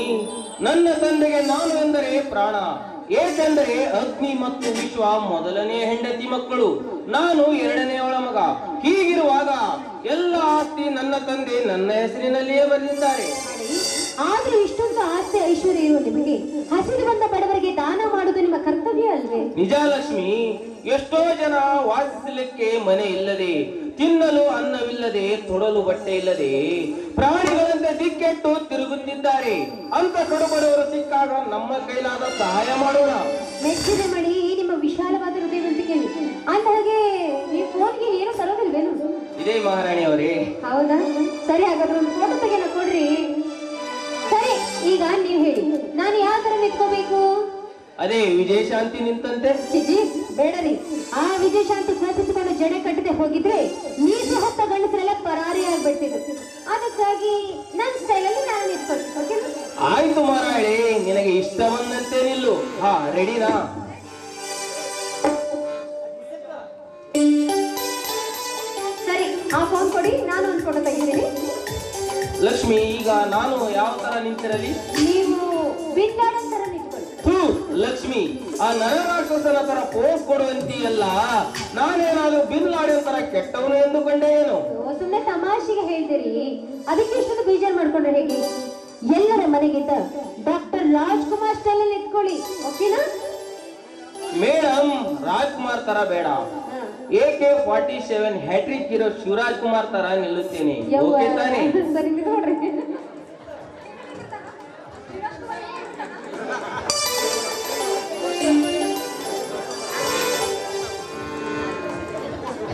ನನ್ನ ತಂದೆಗೆ ನಾನು ಎಂದರೆ ಪ್ರಾಣ. ಏಕೆಂದರೆ ಅಗ್ನಿ ಮತ್ತು ವಿಶ್ವ ಮೊದಲನೇ ಹೆಂಡತಿ ಮಕ್ಕಳು, ನಾನು 2ನೇಯವಳ ಮಗ. ಹೀಗಿರುವಾಗ ಎಲ್ಲ ಆಸ್ತಿ ನನ್ನ ತಂದೆ ನನ್ನ ಹೆಸರಿನಲ್ಲಿಯೇ ಬರೆದಿದ್ದಾರೆ. ಆದ್ರೂ ಇಷ್ಟೊಂದು ಆಸ್ತಿ ಐಶ್ವರ್ಯ ಇರುವ ನಿಮಗೆ ಹಸಿರು ಬಂದ ಬಡವರಿಗೆ ದಾನ ಮಾಡುವುದು ನಿಮ್ಮ ಕರ್ತವ್ಯ ಅಲ್ವೇ? ನಿಜ ಲಕ್ಷ್ಮಿ, ಎಷ್ಟೋ ಜನ ವಾಸಿಸಲಿಕ್ಕೆ ಮನೆ ಇಲ್ಲದೆ, ತಿನ್ನಲು ಅನ್ನವಿಲ್ಲದೆ, ತೊಡಲು ಬಟ್ಟೆ ಇಲ್ಲದೆ ಪ್ರಾಣಿಗಳಂತೆ ದಿಕ್ಕೆಟ್ಟು ತಿರುಗುತ್ತಿದ್ದಾರೆ. ಅಂತ ಕಡುಬಡವರು ಸಿಕ್ಕಾಗ ನಮ್ಮ ಕೈಲಾದ ಸಹಾಯ ಮಾಡೋಣ. ಮೆಚ್ಚಿದ ಮಣಿ, ನಿಮ್ಮ ವಿಶಾಲವಾದ ಹೃದಯವಂತಿಕೆ. ಅಂದ ಹಾಗೆ ನೀವು ಫೋನ್ಗೆ ಏನು ತರೋದಿಲ್ವೇನು? ಇದೇ ಮಹಾರಾಣಿಯವರೇ. ಹೌದಾ? ಸರಿ, ಹಾಗಾದ್ರೆ ಒಂದು ಫೋಟೋ ತೆಗೆನ ಕೊಡ್ರಿ. ಸರಿ, ಈಗ ನೀವು ಹೇಳಿ, ನಾನು ಯಾವ ತರ ನಿಂತ್ಕೋಬೇಕು? ಅದೇ ವಿಜಯಶಾಂತಿ ನಿಂತಂತೆ. ಚಿಜಿ ಬೇಡರಿ, ಆ ವಿಜಯಶಾಂತಿ ಕೋಪಿಸಿಕೊಂಡು ಜಡೆ ಕಟ್ಟದೆ ಹೋಗಿದ್ರೆ ನೀರು ಹೊತ್ತ ಗಂಡಸರೆಲ್ಲ ಪರಾರಿ ಆಗ್ಬಿಡ್ತಿದ್ರು. ಅದಕ್ಕಾಗಿ ನನ್ನ ಸ್ಟೈಲಲ್ಲಿ ನಾನು ನಿಂತ್ಕೊಳ್ತೀನಿ. ಓಕೆನಾ? ಆಯ್ತು ಮಹಾರಾಣಿ, ನಿನಗೆ ಇಷ್ಟ ಬಂದಂತೆ ನಿಲ್ಲು. ಹಾ, ರೆಡಿನಾ? ನೋಡಿ ನಾನು ಒಂದು ಫೋಟೋ ತೆಗಿತೀನಿ. ಲಕ್ಷ್ಮಿ, ಈಗ ನಾನು ಯಾವ ತರ ನಿಂತಿರಲಿ? ನೀವು ಬಿನ್ನಾಡನ್ ತರ ನಿಂತ್ಕೊಳ್ಳಿ. ಥೂ, ಲಕ್ಷ್ಮಿ, ಆ ನರರಾಕ್ಷಸನ ತರ ಪೋಸ್ ಕೊಡುವಂತೀಯಲ್ಲ, ನಾನೇನಾದ್ರೂ ಬಿನ್ ಲಾಡಿನ ತರ ಕೆಟ್ಟವನು ಎಂದುಕೊಂಡೆ ಏನು? ಸುಮ್ಮನೆ ತಮಾಷೆಗೆ ಹೇಳ್ತೀರಿ, ಅದಕ್ಕೆ ಇಷ್ಟೊಂದು ಬೇಜಾರು ಮಾಡ್ಕೊಂಡ್ರೆ ಹೇಗೆ? ಎಲ್ಲರ ಮನೆಗಿಂತ ಡಾಕ್ಟರ್ ರಾಜ್ಕುಮಾರ್ ಸ್ಟೈಲ್ ಅಲ್ಲಿ ಇಟ್ಕೊಳ್ಳಿ, ಓಕೆನಾ? ಮೇಡಮ್, ರಾಜ್ಕುಮಾರ್ ತರ ಬೇಡ, AK-47 ಹ್ಯಾಟ್ರಿಕ್ ಇರೋ ಶಿವರಾಜ್ ಕುಮಾರ್ ತರ ನಿಲ್ಲುತ್ತೇನೆ. ಓಕೆ ತಾನೆ? ಸರಿ ನೋಡ್ರಿ.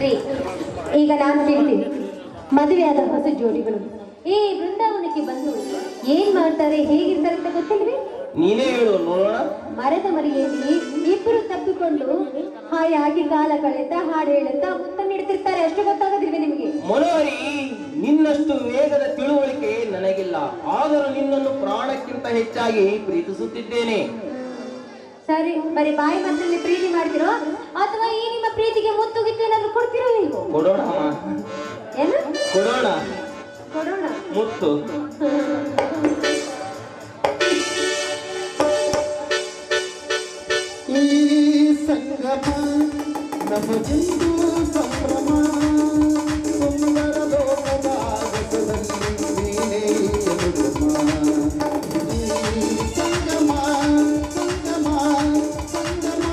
ರೀ, ಈಗ ನಾನು ಹೇಳ್ತೀನಿ, ಮದುವೆಯಾದ ಹೊಸ ಜೋಡಿಗಳು ಈ ಬೃಂದಾವನಕ್ಕೆ ಬಂದು ಏನ್ ಮಾಡ್ತಾರೆ, ಹೇಗಿರ್ತಾರೆ ಅಂತ ಗೊತ್ತಿಲ್ರಿ? ನೀನೇ ಹೇಳು ನೋಡೋಣ. ಮರದ ಮರಿಯಲ್ಲಿ ಇಬ್ಬರು ತಪ್ಪಿಕೊಂಡು ಹಾಯಾಗಿ ಕಾಲ ಕಳೆತ ಹಾಡು ಹೇಳುತ್ತಾ ಮುತ್ತ ನೀಡ್ತಿರ್ತಾರೆ, ಅಷ್ಟು ಗೊತ್ತಾಗೋದಿಲ್ವೇ ನಿಮಗೆ? ಮನೋಹರಿ, ನಿನ್ನಷ್ಟು ವೇಗದ ತಿಳುವಳಿಕೆ ನನಗಿಲ್ಲ, ಆದರೂ ನಿನ್ನನ್ನು ಪ್ರಾಣಕ್ಕಿಂತ ಹೆಚ್ಚಾಗಿ ಪ್ರೀತಿಸುತ್ತಿದ್ದೇನೆ. ಸರಿ, ಬರೀ ಬಾಯಿ ಮಾತಲ್ಲಿ ಪ್ರೀತಿ ಮಾಡ್ತಿರೋ ಅಥವಾ ಈ ನಿಮ್ಮ ಪ್ರೀತಿಗೆ ಮುತ್ತು ಗಿತ್ತು ಏನಾದ್ರು ಕೊಡ್ತಿರೋ ನೀವು? ಕೊಡೋಣ ಏನು ಕೊಡೋಣ, ಕೊಡೋಣ? ಮುತ್ತು. ಈ ಸಂಗಮ ನಮಗೆಂದು ಸಂಭ್ರಮ, ಸುಂದರ ಲೋಕದ ಆಗಸದಲ್ಲಿ ನೀನೇ ಎದುರುಮ. ಈ ಸಂಗಮ ಸಂಗಮ ಸಂಗಮ.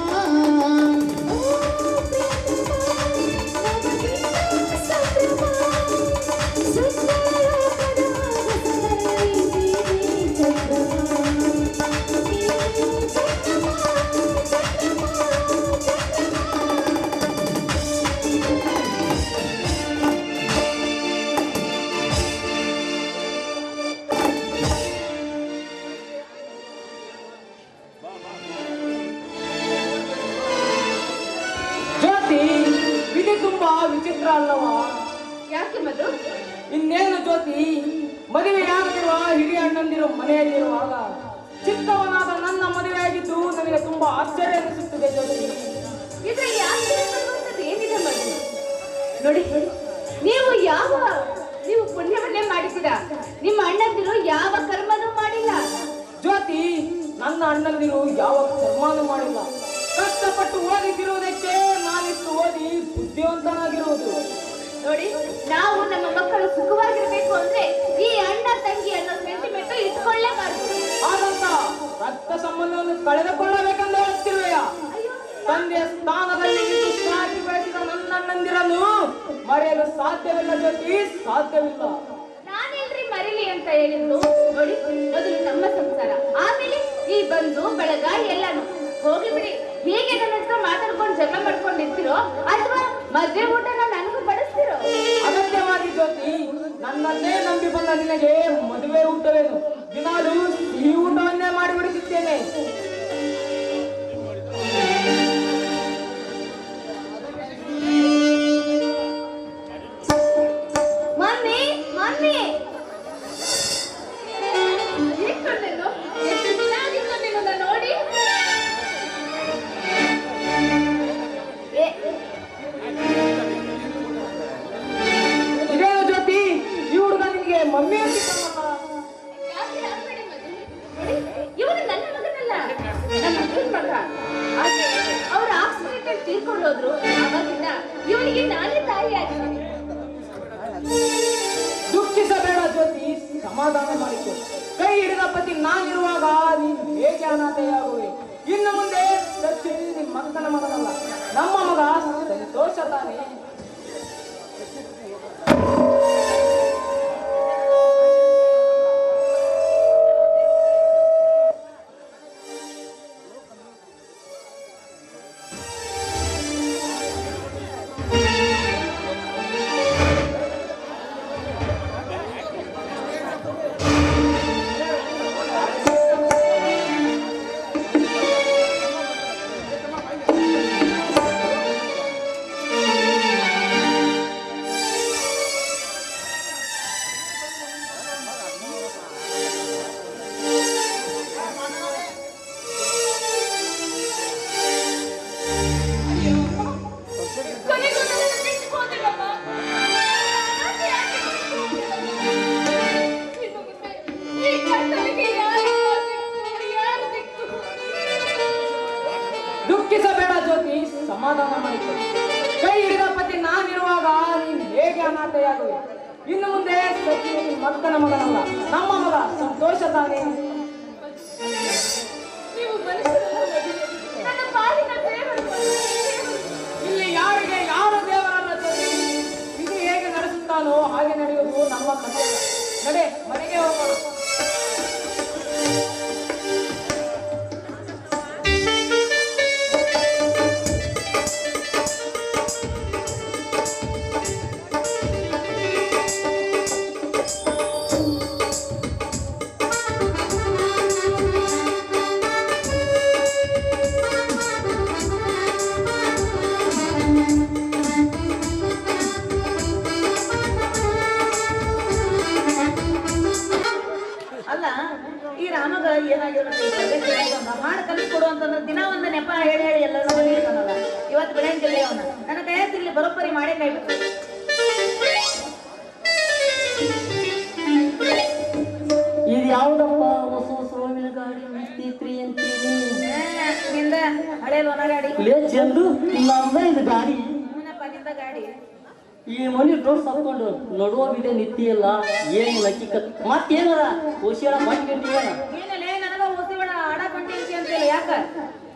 ಜ್ಯೋತಿ, ವಿಧಿ ತುಂಬಾ ವಿಚಿತ್ರ ಅಲ್ಲವಾ? ಯಾಕೆ ಮಧು? ಇನ್ನೇನು ಜ್ಯೋತಿ, ಮದುವೆಯಾಗದಿರುವ ಹಿರಿಯ ಅಣ್ಣಂದಿರು ಮನೆಯಲ್ಲಿರುವಾಗ ಚಿಕ್ಕವನಾದ ನನ್ನ ಮದುವೆಯಾಗಿದ್ದು ನನಗೆ ತುಂಬಾ ಆಶ್ಚರ್ಯ ಅನಿಸುತ್ತಿದೆ ಜ್ಯೋತಿ. ಇದರಲ್ಲಿ ಆಶ್ಚರ್ಯ ಪಡುವಂಥದ್ದು ಏನಿದೆ ಮಧು? ನೋಡಿ, ನೀವು ಪುಣ್ಯವನ್ನೇ ಮಾಡಿದ್ದೀರಾ, ನಿಮ್ಮ ಅಣ್ಣಂದಿರು ಯಾವ ಕರ್ಮನೂ ಮಾಡಿಲ್ಲ. ಜ್ಯೋತಿ, ನನ್ನ ಅಣ್ಣಂದಿರು ಯಾವ ಕರ್ಮಾನು ಮಾಡಿಲ್ಲ. ಕಷ್ಟಪಟ್ಟು ಓದಿಸಿರುವುದಕ್ಕೆ ನಾನಿಷ್ಟು ಓದಿ ಬುದ್ಧಿವಂತನಾಗಿರುವುದು. ನೋಡಿ, ನಾವು ನಮ್ಮ ಮಕ್ಕಳು ಸುಖವಾಗಿರ್ಬೇಕು ಅಂದ್ರೆ ಈ ಅಣ್ಣ ತಂಗಿ ಅನ್ನೋ ಸೆಂಟಿಮೆಂಟ್ ಇಟ್ಕೊಳ್ಳೇಬಾರ್ದು. ಹಾಗಂತ ರಕ್ತ ಸಂಬಂಧವನ್ನು ಕಳೆದುಕೊಳ್ಳಬೇಕೆಂದು ಹೇಳುತ್ತಿರುವೆಯ? ತಂದೆಯ ಸ್ಥಾನದಲ್ಲಿ ಇದ್ದು ಸಾಕಿ ಬೆಳೆಸಿದ ನನ್ನ ಅಣ್ಣಂದಿರನ್ನು ಮರೆಯಲು ಸಾಧ್ಯವಿಲ್ಲ ಜ್ಯೋತಿ, ಸಾಧ್ಯವಿಲ್ಲ. ನಾನೆಲ್ರಿ ಮರಿಲಿ ಅಂತ ಹೇಳಿದ್ದು? ನೋಡಿ, ಮೊದಲು ನಮ್ಮ ಸಂಸಾರ, ಆಮೇಲೆ ಈ ಬಂಧು ಬಳಗ ಎಲ್ಲಾನು. ಹೋಗಿ ಬಿಡಿ, ಹೀಗೆ ನನ್ನ ಹತ್ರ ಮಾತಾಡ್ಕೊಂಡು ಜಗಳ ಮಾಡ್ಕೊಂಡು ಇರ್ತಿರೋ ಅಥವಾ ಮದುವೆ ಊಟನ ನನಗೂ ಬಡಿಸ್ತಿರೋ? ಅಗತ್ಯವಾಗಿ ಜ್ಯೋತಿ, ನನ್ನನ್ನೇ ನಂಬಿ ಬಂದ ನಿನಗೆ ಮದುವೆ ಊಟವೇನು, ದಿನಾಲು ಈ ಊಟವನ್ನೇ ಮಾಡಿಬಿಡುತ್ತಿದ್ದೇನೆ. Mummy, mummy, ಹೇಗ್ಕೊಂಡೇನು? ಎಷ್ಟು ದಿನ ಆಗಿತ್ತು ನಿನ್ನನ್ನ ನೋಡಿ? ಇದೇನು ಜ್ಯೋತಿ, ಈ ಹುಡುಗ ನಿನಗೆ ಮಮ್ಮಿ ಅಂತಿದ್ದಾನಲ್ಲ? ಯಾಕೆ ಆಗ್ಬೇಡಿ ಮಧು? ನೋಡಿ, ಇವನು ನನ್ನ ಮಗನಲ್ಲ, ನನ್ನ ಮಗನ ಮಗ. ಆದ್ರೆ ಅವ್ರ ಆಕ್ಸಿಡೆಂಟ್ ತೀರ್ಕೊಂಡು ಹೋದ್ರು, ಆವಾಗಿಂದ ಇವನಿಗೆ ನಾನೇ ತಾಯಿ ಆಗಿದ್ದೀನಿ. ದುಃಖಿಸಬೇಡ ಜ್ಯೋತಿ, ಸಮಾಧಾನ ಮಾಡಿಕೊ. ಕೈ ಹಿಡಿದ ಪತಿ ನಾನಿರುವಾಗ ನೀನು ಹೇಗೆ ಅನಾಥೆಯಾಗುವೆ? ಇನ್ನು ಮುಂದೆ ಸಚಿನ್ ನಿಮ್ಮ ಮಕ್ಕನ ಮಗನಲ್ಲ, ನಮ್ಮ ಮಗ ಸಂತೋಷ ತಾನೆ. ಮಾಡಿತು. ಕೈ ಹಿಡಿದ ಪತಿ ನಾನಿರುವಾಗ ನೀನು ಹೇಗೆ ಅನಾಥೆಯಾಗುವೆ? ಇನ್ನು ಮುಂದೆ ಸಚಿವ ಮಕ್ಕನ ಮಗನಲ್ಲ, ನಮ್ಮ ಮಗ ಸಂತೋಷ ತಾನೇ. ನೀವು ಮನುಷ್ಯರಲ್ಲ, ನನ್ನ ಪಾಲಿನ ದೇವರು. ಇಲ್ಲಿ ಯಾರಿಗೆ ಯಾರು ದೇವರಲ್ಲ ತಂದೆ. ಇದು ಹೇಗೆ ನಡೆಸುತ್ತಾನೋ ಹಾಗೆ ನಡೆಯುವುದು ನಮ್ಮ ಕಥೆ. ನಡೆ, ಮನೆಗೆ ಹೋಗೋಣ. ಅಲ್ಲ, ಈ ರಾಮಗ ಏನಾಗಿರ್ಬೇಕು, ಹಾಡು ಕಲಿಸ್ಕೊಡು ಅಂತಂದ್ರೆ ದಿನ ಒಂದು ನೆಪ ಹೇಳಿ ಹೇಳಿ ಎಲ್ಲರೂ ಬಂದಿರ್ತಾನಲ್ಲ. ಇವತ್ತು ಬೆಳೆಯಂಗಿಲ್ಲ ಅವನ, ನನ್ನ ಕೈ ತಿರ್ಲಿ ಬರೋಬ್ಬರಿ ಮಾಡೇ ಕೈ ಬಿಟ್ಟು. ಇದು ಯಾವ್ದಪ್ಪ ಹೊಸ ಹೊಸ ಹೂವಿನ ಗಾಡಿ ನಿಂತೈತ್ರಿ ಅಂತೀನಿ. ನಿಂದ ಹಳೆ ಲೋನ ಗಾಡಿ, ಲೇ ಚಂದು, ನಮ್ದ ಇದು ಗಾಡಿ. ಏನಪ್ಪ ನಿಂದ ಗಾಡಿ? ಈ ಮನೆ ಡೋರ್ ಸತ್ಕೊಂಡು ನಡುವ ಬಿಡೆ ನಿಂತಿಯಲ್ಲ, ಏನು ಲಕ್ಕಿಕತ್ ಮತ್ತೇನದ ಹುಷಾರ ಮಾಡ್ಕೊಂಡಿಯೇನ? ಏನಲ್ಲೇ ನನಗ ಓಸಿಬೇಡ ಆಡಕೊಂಡಿ ಅಂತಿಲ್ಲ, ಯಾಕ?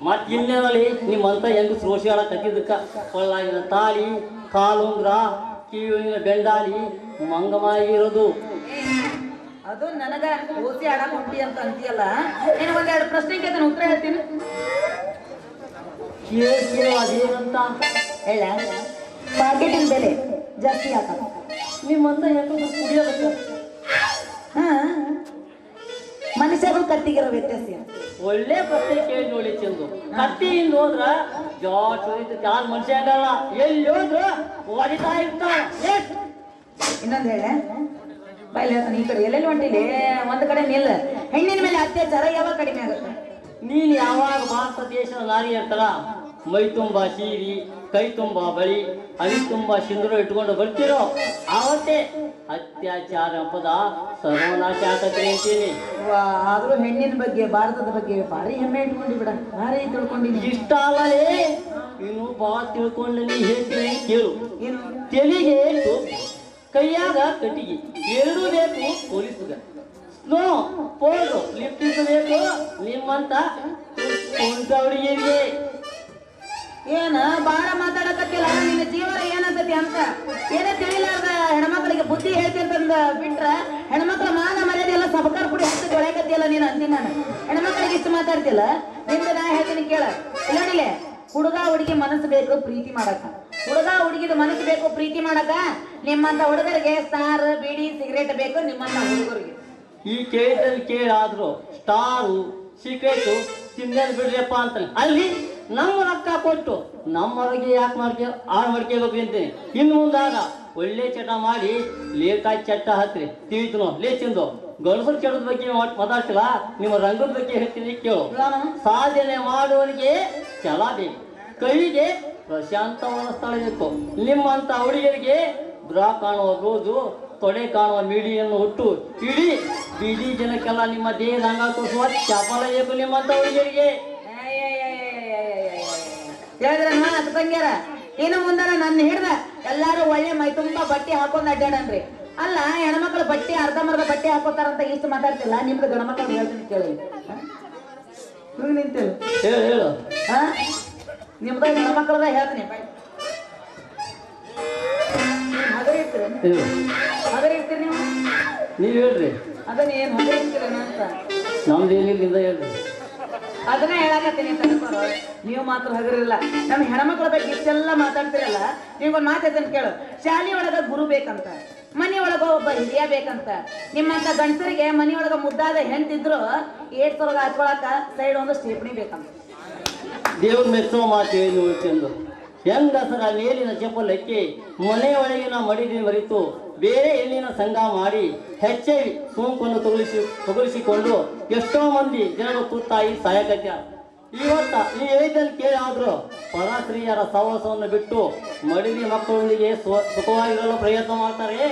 ಮತ್ ಇಲ್ಲೇನಲ್ಲಿ ನಿಮ್ಮಂತ ಹೆಂಗ್ ಸೋಷಿಯಾಳ ಕತ್ತಿದ್ದಕ್ಕ ಕೊಳ್ಳಾಗಿನ ತಾಳಿ, ಕಾಲುಂಗ್ರ, ಕಿವಿನ ಬೆಂಡಾಲಿ ಮಂಗಮಾಗಿರೋದು. ಅದು ನನಗ ಓಸಿ ಆಡಕೊಂಡಿ ಅಂತ ಅಂತೀಯಲ್ಲ. ನಿನಗೆ ಒಂದೆರಡು ಪ್ರಶ್ನೆ ಕೇಳ್ತಾನೆ, ಉತ್ತರ ಹೇಳ್ತೀನಿ. ಅದೇನಂತ ಹೇಳ, ಮಾರ್ಕೆಟಿನ ಬೆಲೆ ಜಾಸ್ತಿ ಆತ. ನಿಮ್ಮಂತ ಹೆಂಗ ಕುಡಿಯೋದಕ್ಕ ಹಾ, ಮನುಷ್ಯರು ಕತ್ತಿಗಿರೋ ವ್ಯತ್ಯಾಸ ಏನು? ಒಳ್ಳೆ ಪ್ರಶ್ನೆ ಕೇಳಿ ನೋಡಿ ಚಂದು. ಕತ್ತಿಯಿಂದ ಹೋದ್ರ ಜಾಟ್ ಹೊಡಿತೈತಿ, ಆಗ ಮನುಷ್ಯ ಆಗಲ್ಲ. ಎಲ್ಲಿ ಹೋದ್ರ ಹೊಡಿತಾ ಇರ್ತಾವ. ಇನ್ನೊಂದು ಹೇಳ, ಬಯಲು ಹೇಳ್ತಾನೆ. ಈ ಕಡೆ ಎಲ್ಲೆಲ್ಲಿ ಹೊಂಟಿಲಿ ಒಂದ್ ಕಡೆ ನಿಲ್ಲ. ಹೆಣ್ಣಿನ ಮೇಲೆ ಅತ್ಯಾಚಾರ ಯಾವಾಗ ಕಡಿಮೆ ಆಗುತ್ತೆ? ನೀನ್ ಯಾವಾಗ ಭಾರತ ದೇಶದ ನಾರಿ ಇರ್ತಾರ ಮೈ ತುಂಬಾ ಸೀರಿ, ಕೈ ತುಂಬಾ ಬಳಿ, ಹಳಿ ತುಂಬಾ ಸಿಂಧೂರ ಇಟ್ಕೊಂಡು ಬರ್ತಿರೋ ಅವತ್ತೇ ಅತ್ಯಾಚಾರ ಪದ ಸರ್ವನಾಶ ಆಗತ್ತೆ ಅಂತೀನಿ. ಆದ್ರೂ ಹೆಣ್ಣಿನ ಬಗ್ಗೆ, ಭಾರತದ ಬಗ್ಗೆ ಭಾರಿ ಹೆಮ್ಮೆ ಇಟ್ಕೊಂಡಿ ಬಿಡ, ಭಾರಿ ತಿಳ್ಕೊಂಡಿನಿ. ಇಷ್ಟ ಅಲ್ಲಲೇ, ಇನ್ನು ಬಾ ತಿಳ್ಕೊಂಡು ನೀ ಹೇಳ್ತೀನಿ ಕೇಳು. ಏನು? ತೆಲಿಗೆ ಟೋಪಿ, ಕೈಯಾಗ ಕಟ್ಟಿಗೆ, ಎರಡೂ ಬೇಕು ಪೊಲೀಸ್ಗ. ಸ್ನೋ ಪೌಡ್ರು ಲಿಪ್ಟಿಕ್ ಬೇಕು ನಿಮ್ಮಂತ ಹುಡುಗಿಯರಿಗೆ. ಏನ ಬಾಳ ಮಾತಾಡಕತ್ತಿಲ್ಲ, ನಿನ್ನ ಜೀವನ ಏನಂತತಿ ಅಂತ ಏನೇ ತಿಳಿಲಾರ್ದ ಹೆಣ್ಮಕ್ಳಿಗೆ ಬುದ್ಧಿ ಹೇಳ್ತಿರ್ತಂದ ಬಿಟ್ರ ಹೆಣ್ಮಕ್ಳ ಮಾನ ಮರ್ಯಾದೆ ಎಲ್ಲ ಸಬಕಾರ ಪುಡಿ ಹತ್ತು ತೊಳೆಕತ್ತಿಯಲ್ಲ ನೀನು ಅಂತೀನಿ. ನಾನು ಹೆಣ್ಮಕ್ಳಿಗೆ ಇಷ್ಟು ಮಾತಾಡ್ತಿಲ್ಲ, ನಿಮ್ದು ನಾ ಹೇಳ್ತೀನಿ ಕೇಳ. ಇಲ್ಲಡಿಲೆ, ಹುಡುಗ ಹುಡುಗಿ ಮನಸ್ಸು ಬೇಕು ಪ್ರೀತಿ ಮಾಡಕ, ಹುಡುಗ ಹುಡುಗಿದ ಮನಸ್ಸು ಬೇಕು ಪ್ರೀತಿ ಮಾಡಕ. ನಿಮ್ಮಂತ ಹುಡುಗರಿಗೆ ಸ್ಟಾರ್, ಬೀಡಿ, ಸಿಗರೇಟ್ ಬೇಕು, ನಿಮ್ಮಂತ ಹುಡುಗರಿಗೆ. ಈ ಕೇಳಿದಲ್ಲಿ ಕೇಳಾದ್ರು ಸ್ಟಾರು ಸಿಗರೇಟು ತಿಂದೇನು ಬಿಡ್ರಿಯಪ್ಪ ಅಂತ. ಅಲ್ಲಿ ನಮ್ಮ ರೊಕ್ಕ ಕೊಟ್ಟು ನಮ್ಮವರಿಗೆ ಯಾಕೆ ಮಾಡ್ಕೋಬೇಕು ಅಂತೀನಿ. ಇನ್ನು ಮುಂದಾಗ ಒಳ್ಳೆ ಚಟ ಮಾಡಿ ಲೇಟಾಗಿ ಚಟ್ಟ ಹತ್ರಿ ತಿಳಿತು. ಲೇ ಚಿಂದು, ಗಣಸರ ಚಟದ ಬಗ್ಗೆ ಮಾತಾಡ್ತಿಲ್ಲ, ನಿಮ್ಮ ರಂಗದ ಬಗ್ಗೆ ಹೇಳ್ತೀನಿ ಕೇಳು. ಸಾಧನೆ ಮಾಡುವವನಿಗೆ ಛಲ ಬೇಕು, ಕೈಗೆ ಪ್ರಶಾಂತವಾದ ಸ್ಥಳ ಬೇಕು. ನಿಮ್ಮಂತ ಹುಡುಗರಿಗೆ ಬ್ರಾ ಕಾಣುವ ರೋಜು, ತೊಡೆ ಕಾಣುವ ಮೀಡಿಯನ್ನು ಹುಟ್ಟು ಇಡೀ ಬೀದಿ ಜನಕ್ಕೆಲ್ಲ ನಿಮ್ಮ ದೇಹದ ಅಂಗ ತೋರಿಸುವ ಚಪಲ ಬೇಕು ನಿಮ್ಮಂತ ಹುಡುಗರಿಗೆ. ಹೇಳಿದ್ರಮ್ಮ ಅದು ತಂಗ್ಯಾರ, ಇನ್ನು ಮುಂದಾರ ನನ್ನ ಹಿಡ್ದ ಎಲ್ಲಾರು ಒಳ್ಳೆ ಮೈ ತುಂಬಾ ಬಟ್ಟೆ ಹಾಕೊಂಡ್ ಅಡ್ಡಾಡನ್ರಿ. ಅಲ್ಲ, ಹೆಣ್ಮಕ್ಳು ಬಟ್ಟೆ ಅರ್ಧಂಬರ್ಧ ಬಟ್ಟೆ ಹಾಕೋತಾರಂತ ಇಷ್ಟು ಮಾತಾಡ್ತಿಲ್ಲ. ನಿಮ್ದು ಗಣಮಕ್ಳು ಹೇಳ್ತೀನಿ ಕೇಳಿ. ನಿಂತಿಲ್ಲ ಹೇಳು ಹೇಳು. ಹಾ, ನಿಮ್ದ ಗಣಮಕ್ಳದ ಹೇಳ್ತೀನಿ. ಹಗರಿರ್ತೀರಿ ಹೇಳು. ಹಗರಿರ್ತೀರಿ ನೀವು? ನೀವು ಹೇಳ್ರಿ. ಅದನ್ನ ಏನ್ ಹಗರಿರ್ತೀರೇನ ಅಂತ ನಮ್ದು ಏನಿಲ್ಲ ಹೇಳ್ರಿ. ಅದನ್ನ ಹೇಳಕತ್ತೀನಿ ತನಕರು. ನೀವು ಮಾತ್ರ ಹಗರಿಲ್ಲ. ನಮ್ಮ ಹೆಣ್ಮಕ್ಳ ಬಗ್ಗೆ ಇಷ್ಟೆಲ್ಲ ಮಾತಾಡ್ತಿರಲ್ಲ, ನೀವೊಂದು ಮಾತಾಡ್ತೀನಿ ಕೇಳು. ಶಾಲೆ ಒಳಗ ಗುರು ಬೇಕಂತ, ಮನೆಯೊಳಗ ಒಬ್ಬ ಹಿರಿಯ ಬೇಕಂತ. ನಿಮ್ಮಂತ ಗಂಡಸರಿಗೆ ಮನೆಯೊಳಗ ಮುದ್ದಾದ ಹೆಂಡತಿದ್ರು ಏಟ್ಸೊಳಗ ಹಚ್ಕೊಳಕ ಸೈಡ್ ಒಂದು ಸ್ಟೇಪ್ನಿ ಬೇಕಂತ. ದೇವ್ರ ಮೆಚ್ಚೋ ಮಾತು ಹೇಳಿ ಚೆಂದು. ಹೆಂಗಸರ ಮೇಲಿನ ಚಪ್ಪಲಕ್ಕೆ ಮನೆಯೊಳಗಿನ ಮಡಿದಿ ಮರೆತು ಬೇರೆ ಎಲ್ಲಿನ ಸಂಘ ಮಾಡಿ ಹೆಚ್ಚಾಗಿ ಸೋಂಕನ್ನು ತಗುಲಿಸಿಕೊಂಡು ಎಷ್ಟೋ ಮಂದಿ ಜನರು ತುತ್ತಾಗಿ ಸಾಯಕತ್ಯ. ಇವತ್ತ ಈ ಹೇಳಿದಲ್ಲಿ ಕೇಳಾದ್ರು ಪರಸ್ತ್ರೀಯರ ಸಹವಾಸವನ್ನು ಬಿಟ್ಟು ಮಡಿದಿ ಮಕ್ಕಳೊಂದಿಗೆ ಸುಖವಾಗಿರಲು ಪ್ರಯತ್ನ ಮಾಡ್ತಾರೆ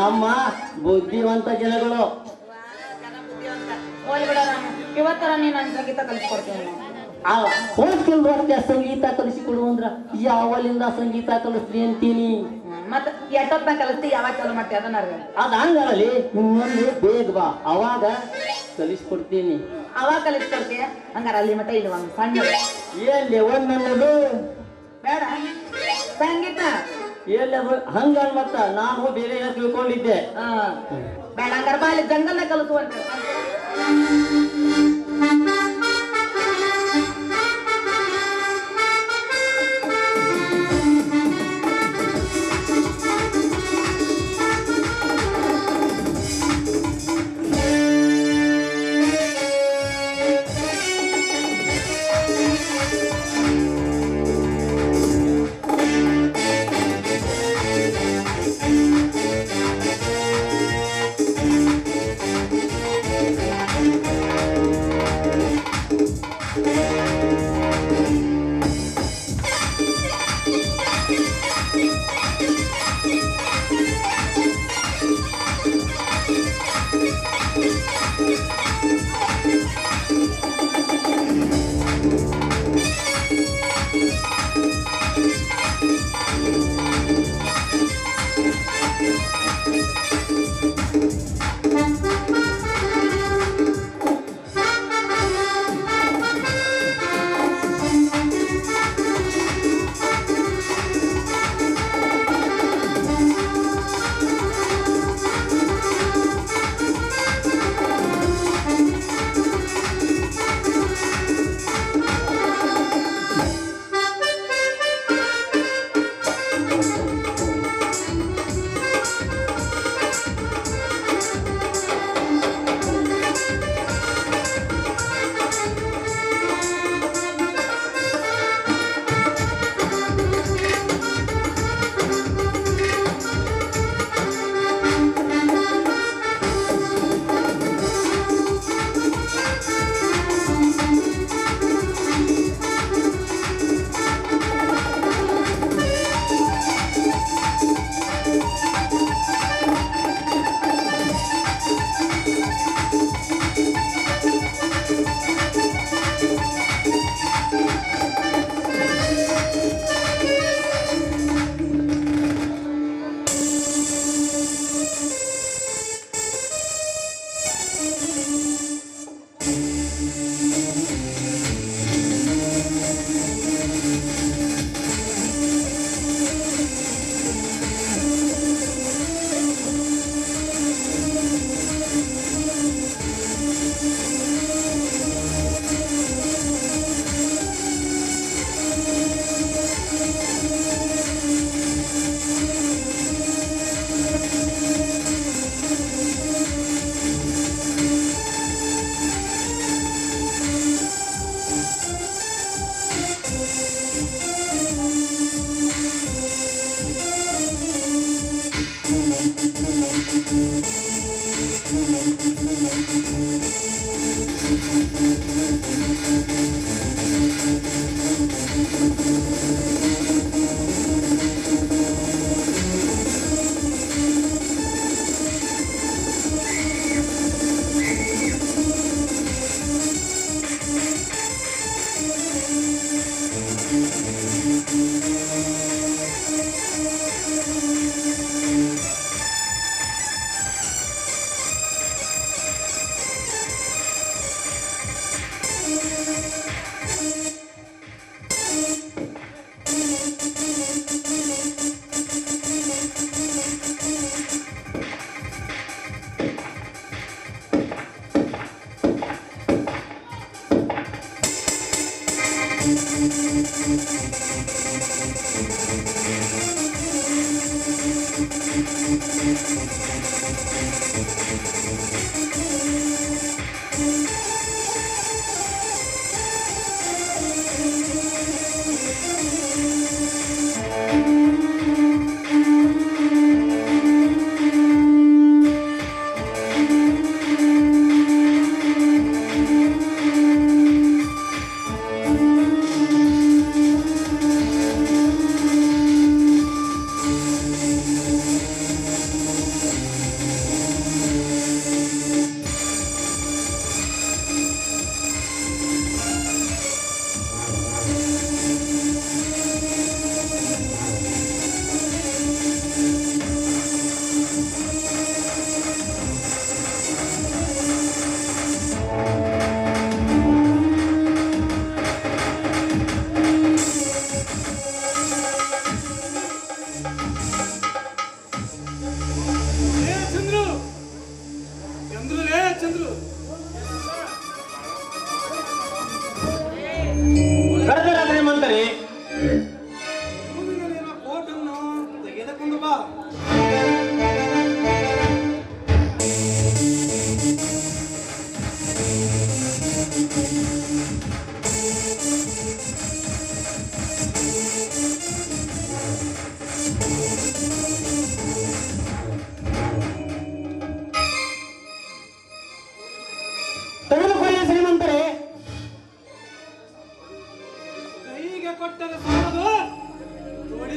ನಮ್ಮ ಬುದ್ಧಿವಂತ ಜನಗಳು. ಇವತ್ತರ ನೀನು ನನ್ನ ಸಂಗೀತ ಕಲಿಸ್ಕೊಡ್ತೀನಿ. ಅಲ್ಲ ಹೋಗ್ತಿಲ್ ಹೊಟ್ಟೆ ಸಂಗೀತ ಕಲಿಸಿಕೊಡು ಅಂದ್ರ ಯಾವಲಿಂದ ಸಂಗೀತ ಕಲಿಸ್ಲಿ ಅಂತೀನಿ. ಮತ್ತ ಎಷ್ಟೊತ್ತ ಕಲಿಸ್ತಿ ಯಾವಾಗ ಚಾಲು ಮಾಡ್ತಿ ಅದನ್ನ ಅದ ಹಂಗಲ್ಲಿ ಇನ್ನೊಂದು ಬೇಗ ಬಾ ಅವಾಗ ಕಲಿಸ್ಕೊಡ್ತೀನಿ. ಅವಾಗ ಕಲಿಸ್ಕೊಡ್ತಿ ಹಂಗಾರ ಅಲ್ಲಿ ಮಟ್ಟ ಇಲ್ಲಿ ಒಂದು ಸಣ್ಣ ಎಲ್ಲಿ ಒಂದನ್ನದು ಬೇಡ ಸಂಗೀತ ಎಲ್ಲಿ ಹಂಗ ಮತ್ತ ನಾನು ಬೇರೆ ಏನೋ ತಿಳ್ಕೊಂಡಿದ್ದೆ. ಬೇಡ ಹಂಗಾರ ಬಾ ಅಲ್ಲಿ ಜಂಗಲ್ನ ಕಲಿಸುವಂತ.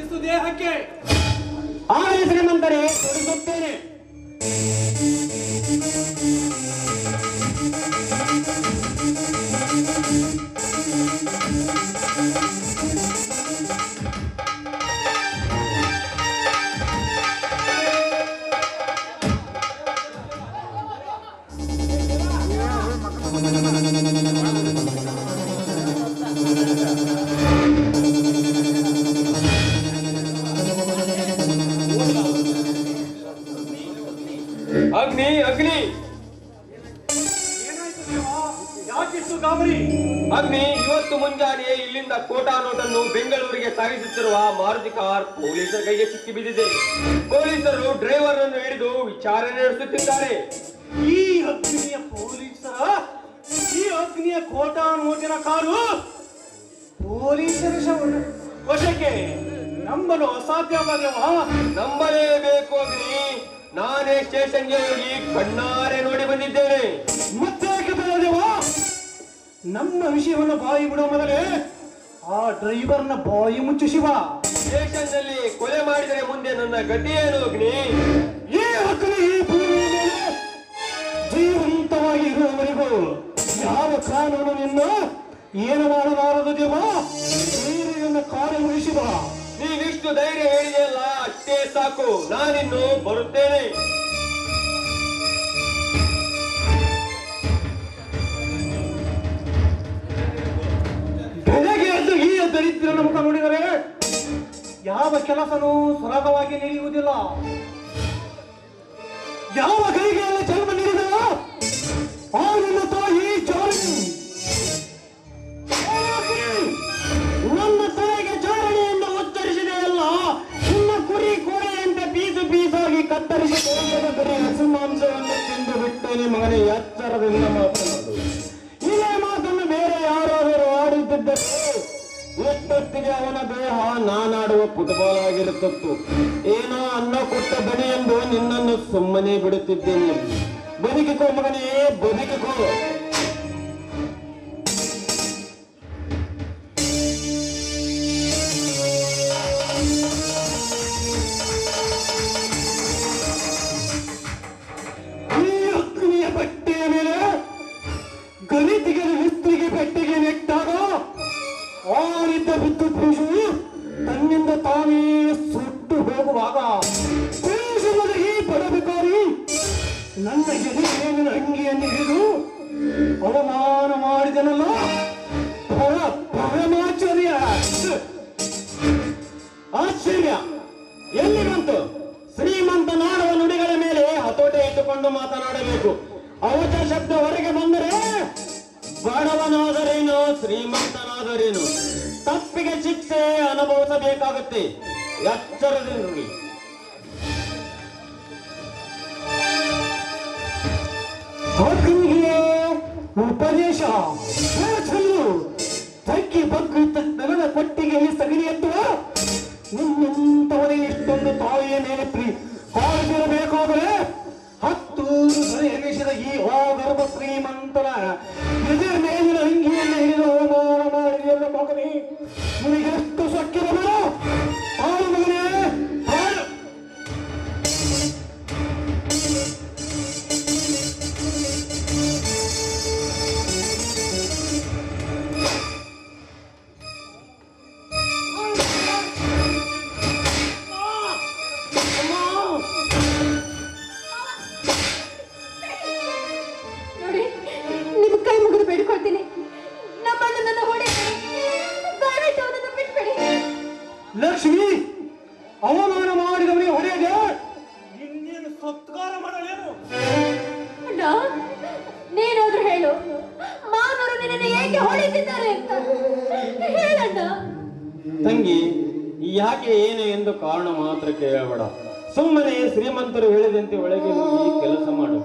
ಶಿಸ್ತು ದೇಹಕ್ಕೆ. ಆಗಲಿ ಶ್ರೀಮಂತರೇ, ತೋರಿಸುತ್ತೇನೆ. ಅಗ್ನಿ ಅಗ್ನಿ ಯಾಕಿಷ್ಟು ಗಾಬರಿ? ಅಗ್ನಿ, ಇವತ್ತು ಮುಂಜಾನೆ ಇಲ್ಲಿಂದ ಕೋಟಾ ನೋಟನ್ನು ಬೆಂಗಳೂರಿಗೆ ಸಾಗಿಸುತ್ತಿರುವ ಮಾರುತಿ ಕಾರ್ ಪೊಲೀಸರ ಕೈಗೆ ಸಿಕ್ಕಿ ಬಿದ್ದಿದೆ. ಪೊಲೀಸರು ಡ್ರೈವರ್ ಅನ್ನು ಹಿಡಿದು ವಿಚಾರಣೆ ನಡೆಸುತ್ತಿದ್ದಾರೆ. ಈ ಅಗ್ನಿಯ ಪೊಲೀಸರ, ಈ ಅಗ್ನಿಯ ಕೋಟಾ ನೋಟಿನ ಕಾರು ಪೊಲೀಸರ ವಶಕ್ಕೆ ನಂಬಲು ಅಸಾಧ್ಯವಾದವಾ? ನಂಬಲೇಬೇಕು ಅಗ್ನಿ. ನಾನೇ ಸ್ಟೇಷನ್ಗೆ ಹೋಗಿ ಕಣ್ಣಾರೆ ನೋಡಿ ಬಂದಿದ್ದೇನೆ. ಮತ್ತೆ ಬರದೇವಾ? ನಮ್ಮ ವಿಷಯವನ್ನು ಬಾಯಿ ಬಿಡುವ ಮೊದಲೇ ಆ ಡ್ರೈವರ್ನ ಬಾಯಿ ಮುಚ್ಚು ಶಿವ. ಸ್ಟೇಷನ್ ನಲ್ಲಿ ಕೊಲೆ ಮಾಡಿದರೆ ಮುಂದೆ ನನ್ನ ಗತಿ ಏನು ಅಗ್ನಿ? ಈ ಅಗ್ನಿ ಈ ಭೂಮಿಯ ಮೇಲೆ ಜೀವಂತವಾಗಿ ಇರುವವರೆಗೂ ಯಾವ ಕಾನೂನು ನಿನ್ನ ಏನು ಮಾಡಬಾರದು ದೇವ. ಧೈರ್ಯವನ್ನು ಕಾರ್ಯಮುಗಿಸಿವ. ನೀನಿಷ್ಟು ಧೈರ್ಯ ಹೇಳಿದೆಯಲ್ಲ, ಅಷ್ಟೇ ಸಾಕು. ನಾನಿನ್ನು ಬರುತ್ತೇನೆ. ಬೆಳಗ್ಗೆ ಎದ್ದು ಈ ದರಿದ್ರನ ಮುಖ ನೋಡಿದರೆ ಯಾವ ಕೆಲಸನೂ ಸುಲಭವಾಗಿ ನಡೆಯುವುದಿಲ್ಲ. ಯಾವ ಕೈಗೆ ಜನ್ಮ ನೀಡಿದ ಆ ನನ್ನ ತಾಯಿ ಜಾರಣಿ. ನನ್ನ ತಾಯಿಗೆ ಚಾರಣೆಯನ್ನು ಉಚ್ಚರಿಸಿದೆಯಲ್ಲ, ನಿನ್ನ ಕುರಿ ಕೋಣೆಯಂತೆ ಪೀಸು ಪೀಸಾಗಿ ಕತ್ತರಿಸಿ ಬರೀ ಹಸುಮಾಂಸವನ್ನು ತಿಂದು ಬಿಟ್ಟೇನೆ ಮಗನೇ. ಎಚ್ಚರದಿಂದ ಮಾತನಾಡು. ಇದೇ ಮಾತನ್ನು ಬೇರೆ ಯಾರಾದರೂ ಆಡುತ್ತಿದ್ದರೆ ಎಷ್ಟೊತ್ತಿಗೆ ಅವನ ದೇಹ ನಾನಾಡುವ ಫುಟ್ಬಾಲ್ ಆಗಿರುತ್ತಿತ್ತು. ಏನೋ ಅನ್ನ ಕೊಟ್ಟ ಬನಿ ಎಂದು ನಿನ್ನನ್ನು ಸುಮ್ಮನೆ ಬಿಡುತ್ತಿದ್ದೇನೆ. ಬದುಕಿಕೋ ಮಗನೇ, ಬದುಕಿಕೋ. ಈ ಅಗ್ನಿಯ ಬಟ್ಟೆಯ ಮೇಲೆ ಗಣಿತಿಗೆ ವಿಸ್ತ್ರಿಗೆ ಪೆಟ್ಟಿಗೆ ನೆಟ್ಟಾಗ ಆರಿದ್ದ ವಿದ್ಯುತ್ ಪೀಸು ತನ್ನಿಂದ ತಾವೇ ಸುಟ್ಟು ಹೋಗುವಾಗ ಪೀಸುವುದ ಈ ಬಡಬೇಕಾರಿ ನನ್ನ ಎದೆಯೇನಿನ ಅಂಗಿಯನ್ನು ಹಿಡಿದು ಅವಮಾನ ಮಾಡಿದನಲ್ಲ. ಪರಮಾಚಾರ್ಯ ಆಶ್ಚರ್ಯ ಎಲ್ಲಿ ಬಂತು? ಶ್ರೀಮಂತ ನಾಡುವ ನುಡಿಗಳ ಮೇಲೆ ಹತೋಟಿ ಇಟ್ಟುಕೊಂಡು ಮಾತನಾಡಬೇಕು. ಅವತ ಶಬ್ದ ಹೊರಗೆ ಬಂದರೆ ಬಡವನಾದರೇನು, ಶ್ರೀಮಂತನಾದರೇನು ತಪ್ಪಿಗೆ ಶಿಕ್ಷೆ ಅನುಭವಿಸಬೇಕಾಗುತ್ತೆ. ಎಚ್ಚರದಿಂದ ಅಗ್ನಿಗೆ ಉಪದೇಶ ಚೆಲ್ಲು. ತಗ್ಗಿ ಬಗ್ಗು ದನದ ಪಟ್ಟಿಗೆಯಲ್ಲಿ ಸಗಣಿ ಎತ್ತುವ ನಿನ್ನಂತವನೇ ಇಷ್ಟೊಂದು ತಾಯಿಯ ಮೇಲೆ ಕಾಳಜಿರಬೇಕಾದರೆ 10 ಸರಿ ಎನಿಸಿದ ಈ ಗರ್ಭ ಶ್ರೀಮಂತರ ಎದೆ ಮೇಲಿನ ಅಂಗಿಯನ್ನು ಹಿಡಿದು ಅವಮಾನ ಮಾಡಿದೆಯಲ್ಲ ಮಗನೇ. ನಿನಗೆಷ್ಟು ಸಕ್ಕಿರಬೇಡ ಹಾಳು ಮಗನೇ, ಹಾಳು. ನೋಡಿ, ನಿಮ್ ಕೈ ಮುಗಿದು ಬೇಡ್ಕೊಳ್ತೀನಿ. ನಮ್ಮನ್ನು ನನ್ನ ಹೊಡೆ ದಯವಿಟ್ಟು ಅವನನ್ನು ಬಿಟ್ಬಿಡಿ. ಲಕ್ಷ್ಮಿ, ಅವಮಾನ ಮಾಡಿದವನಿಗೆ ಹೊಡೆಯದೆ ಇನ್ನೇನು ಸತ್ಕಾರ ಮಾಡಲೇನು? ಅಣ್ಣ, ನೀನಾದ್ರೂ ಹೇಳು, ಮಾನವರು ನಿನ್ನನ್ನು ಏಕೆ ಹೊಡೆದಿದ್ದಾರೆ ಅಂತ ಹೇಳಣ್ಣ. ತಂಗಿ, ಯಾಕೆ ಏನು ಎಂದು ಕಾರಣ ಮಾತ್ರ ಕೇಳಬೇಡ. ಸುಮ್ಮನೆ ಶ್ರೀಮಂತರು ಹೇಳಿದಂತೆ ಒಳಗೆ ಹೋಗಿ ಕೆಲಸ ಮಾಡು.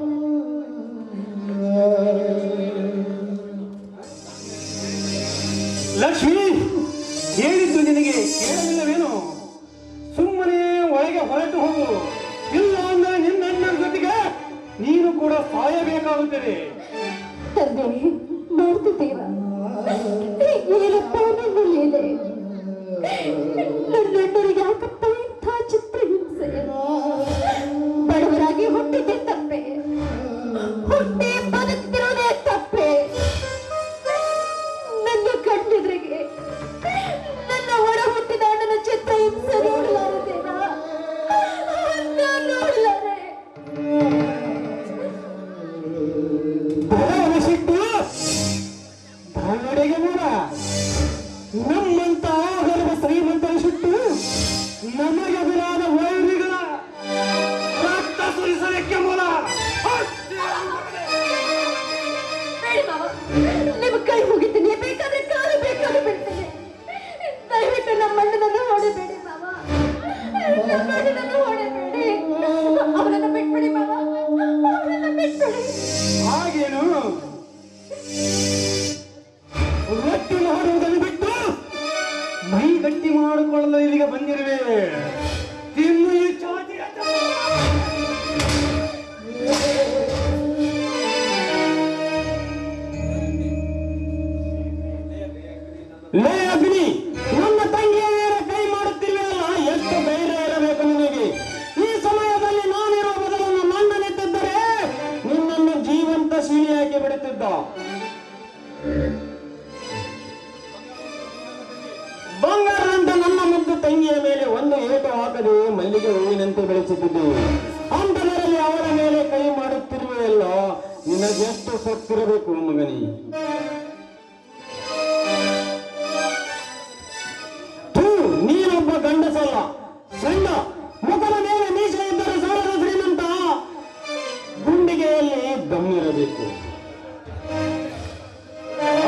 ಲಕ್ಷ್ಮಿ, ಹೇಳಿದ್ದು ನಿನಗೆ ಕೇಳಲಿಲ್ಲವೇನು? ಸುಮ್ಮನೆ ಒಳಗೆ ಹೊರಟು ಹೋಗು. ಇಲ್ಲ ಅಂದ್ರೆ ನಿನ್ನ ಜೊತೆಗೆ ನೀನು ಕೂಡ ಸಾಯಬೇಕಾಗುತ್ತದೆ. ತಂದೆ, ನೋಡ್ತಿದ್ದೀರಾ ಏನಪ್ಪ ನನ್ನ ಲೀಲೆ? ನನ್ನಣ್ಣರಿಗೆ ದಯಮಾಡಿ ನನ್ನ ಹೊಡೆಬೇಡಿ. ಅವನನ್ನ ಬಿಟ್ಬಿಡಿ ಮಾವ, ಅವನನ್ನ ಬಿಟ್ಬಿಡಿ. ಹಾಗೇನು ರೊಟ್ಟಿ ಮಾಡುವುದನ್ನು ಬಿಟ್ಟು ಮೈ ಗಟ್ಟಿ ಮಾಡಿಕೊಳ್ಳಲು ಇಲ್ಲಿಗೆ ಬಂದಿರುವೆ. ತಿನ್ನು ಈ ಚಾತಿ ಲೇ ಅಗ್ನಿ, ನನ್ನ ತಂಗಿಯ ಮೇಲೆ ಕೈ ಮಾಡುತ್ತಿರುವೆಯಲ್ಲ, ಎಷ್ಟು ಧೈರ್ಯ ಇರಬೇಕು ನಿನಗೆ. ಈ ಸಮಯದಲ್ಲಿ ನಾನಿರೋ ಮೊದಲನ್ನು ಮಣ್ಣನಿದ್ದರೆ ನಿನ್ನನ್ನು ಜೀವಂತ ಶೀಲಿ ಹಾಕಿ ಬಿಡುತ್ತಿದ್ದ. ಬಂಗಾರದಂತ ನನ್ನ ಮುದ್ದು ತಂಗಿಯ ಮೇಲೆ ಒಂದು ಏಟು ಹಾಕದೆ ಮಲ್ಲಿಗೆ ಹೂವಿನಂತೆ ಬೆಳೆಸುತ್ತಿದ್ದೆವು. ಅಂತದರಲ್ಲಿ ಅವರ ಮೇಲೆ ಕೈ ಮಾಡುತ್ತಿರುವೆಯಲ್ಲ, ನಿನಗೆಷ್ಟು ಸೊಕ್ಕಿರಬೇಕು ಮಗನಿ. ನೀನೊಬ್ಬ ಗಂಡಸಲ್ಲ, ಸಣ್ಣ ಮುಖದ ಮೇಲೆ ಮೀಸೆ ಇದ್ದರೆ ಸಾಲದ ಶ್ರೀಮಂತ. ಗುಂಡಿಗೆಯಲ್ಲಿ ದಮ್ಮಿರಬೇಕು.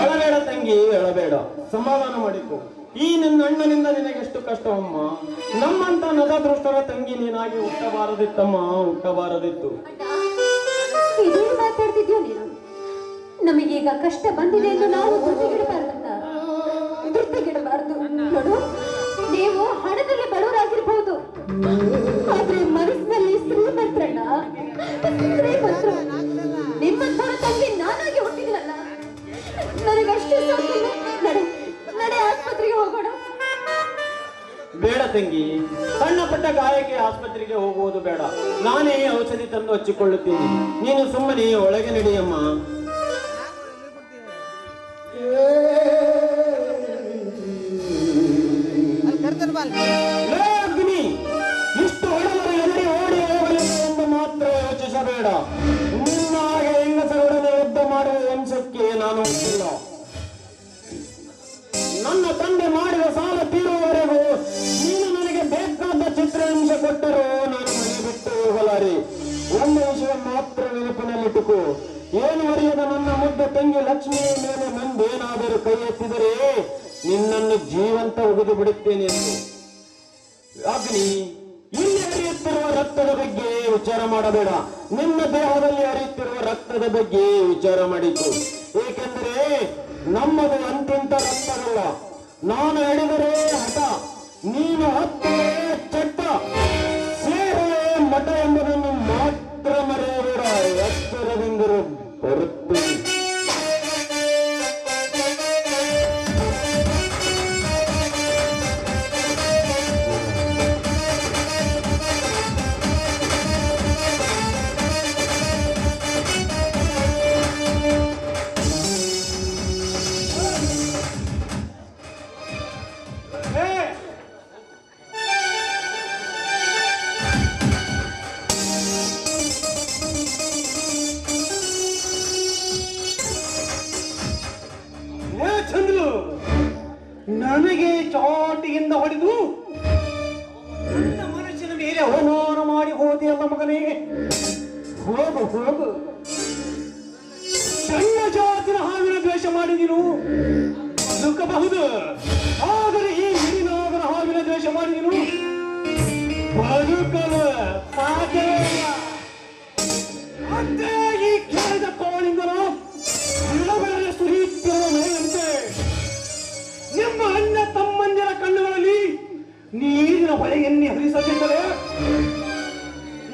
ಅಳಬೇಡ ತಂಗಿ, ಅಳಬೇಡ, ಸಮಾಧಾನ ಮಾಡಿಕೊ. ಈ ನಿನ್ನ ಅಣ್ಣನಿಂದ ನಿನಗೆಷ್ಟು ಕಷ್ಟವಮ್ಮ. ನಮ್ಮಂತ ನಗದೃಷ್ಟರ ತಂಗಿ ನೀನಾಗಿ ಹುಟ್ಟಬಾರದಿತ್ತಮ್ಮ, ಹುಟ್ಟಬಾರದಿತ್ತು. ಇದೇನು ಮಾತಾಡ್ತಿದ್ಯೋ ನೀನು? ನಮಗೀಗ ಕಷ್ಟ ಬಂದಿದೆ ಎಂದು ನಾವು ಧೃತಿಗಿಡಬಾರ್ದಣ್ಣ, ಧೃತಿಗಿಡಬಾರ್ದು. ನೋಡು, ನೀವು ಹಣದಲ್ಲಿ ಬಡವರಾಗಿರ್ಬಹುದು, ಆದ್ರೆ ಮನಸ್ಸಿನಲ್ಲಿ ಶ್ರೀಮಂತ್ರಣ್ಣ, ಶ್ರೀಮಂತರು. ನಿಮ್ಮಂತರ ತಂಗಿ ನಾನಾಗಿ ಹುಟ್ಟಿದ್ರಲ್ಲ, ನನಗಷ್ಟೇ ಸಾಕಿಲ್ಲ. ನಡೆ ಆಸ್ಪತ್ರೆಗೆ ಹೋಗೋಣ. ಬೇಡ ತಂಗಿ, ಸಣ್ಣ ಪುಟ್ಟ ಗಾಯಕ್ಕೆ ಆಸ್ಪತ್ರೆಗೆ ಹೋಗುವುದು ಬೇಡ. ನಾನೇ ಔಷಧಿ ತಂದು ಹಚ್ಚಿಕೊಳ್ಳುತ್ತೀನಿ. ನೀನು ಸುಮ್ಮನೆ ಒಳಗೆ ನಡೆಯಮ್ಮ. ಲೇ ಅಗ್ನಿ, ಇಷ್ಟು ಹೊಡೆದರೆ ಎಲ್ಲಿ ಓಡಿ ಹೋಗಲಿದೆ ಎಂದು ಮಾತ್ರ ಯೋಚಿಸಬೇಡ. ನಿನ್ನ ಹಾಗೆ ಹೆಂಗಸರೊಡನೆ ಯುದ್ಧ ಮಾಡುವ ವಂಶಕ್ಕೆ ನಾನು ಹುಟ್ಟಿಲ್ಲ. ನನ್ನ ತಂದೆ ಮಾಡಿದ ಸಾಲ ತೀರುವವರೆಗೂ ನೀನು ನನಗೆ ಬೇಕಾದ ಚಿತ್ರಹಿಂಸ ಕೊಟ್ಟರೂ ನಾನು ಮನೆ ಬಿಟ್ಟು ಹೋಗಲಾರೆ. ಒಂದು ವಿಷಯ ಮಾತ್ರ ನೆನಪಿನಲ್ಲಿಟ್ಟುಕೋ, ಏನು ಅರಿಯದ ನನ್ನ ಮುದ್ದ ತಂಗಿ ಲಕ್ಷ್ಮಿಯ ಮೇಲೆ ಮುಂದೇನಾದರೂ ಕೈ ಎತ್ತಿದರೆ ನಿನ್ನನ್ನು ಜೀವಂತ ಒಗೆದು ಬಿಡುತ್ತೇನೆ ಎಂದು. ಅಗ್ನಿ, ಇಲ್ಲಿ ಹರಿಯುತ್ತಿರುವ ರಕ್ತದ ಬಗ್ಗೆ ವಿಚಾರ ಮಾಡಬೇಡ. ನಿನ್ನ ದೇಹದಲ್ಲಿ ಹರಿಯುತ್ತಿರುವ ರಕ್ತದ ಬಗ್ಗೆ ವಿಚಾರ ಮಾಡಿತು. ಏಕೆಂದರೆ ನಮ್ಮದು ಅಂತಿಂತ ರಕ್ತವಲ್ಲ. ನಾನು ಹಿಡಿದರೆ ಹಠ, ನೀನು ಹತ್ತಲೇ ಚಟ್ಟ, ಸೇರುವೆ ಮಠ ಎಂಬುದನ್ನು ಮಾತ್ರ ಮರೆಯಬೇಡ. ಎಚ್ಚರದಿಂದರು ಬರುತ್ತೀನಿ. ಚಂದ್ರು, ನನಗೆ ಚಾಟಿಯಿಂದ ಹೊಡೆದು ನನ್ನ ಮನಸ್ಸಿನ ಮೇಲೆ ಅವಮಾನ ಮಾಡಿ ಹೋದೆಯಲ್ಲ ಮಗನೇ. ಹೋಗು ಹೋಗು. ಸಣ್ಣ ಜಾತಿನ ಹಾವಿನ ದ್ವೇಷ ಮಾಡಿ ನೀನು ಬದುಕಬಹುದು, ಆದರೆ ಈ ಹಿರಿನಾಗರ ಹಾವಿನ ದ್ವೇಷ ಮಾಡಿ ನೀನು ಬದುಕಲು ಸಾಧ್ಯವಿಲ್ಲ. ಮತ್ತೆ ಈ ಕೇಳಿದ ಕೋಳಿಂಗನ ಇಳಬೆಳೆ ಸುರಿಯುತ್ತಿರುವ ಮಳೆಯಂತೆ ನಿಮ್ಮ ಅಣ್ಣ ತಮ್ಮಂದಿರ ಕಣ್ಣುಗಳಲ್ಲಿ ನೀರಿನ ಹೊಳೆಯನ್ನೇ ಹರಿಸದಿದ್ದರೆ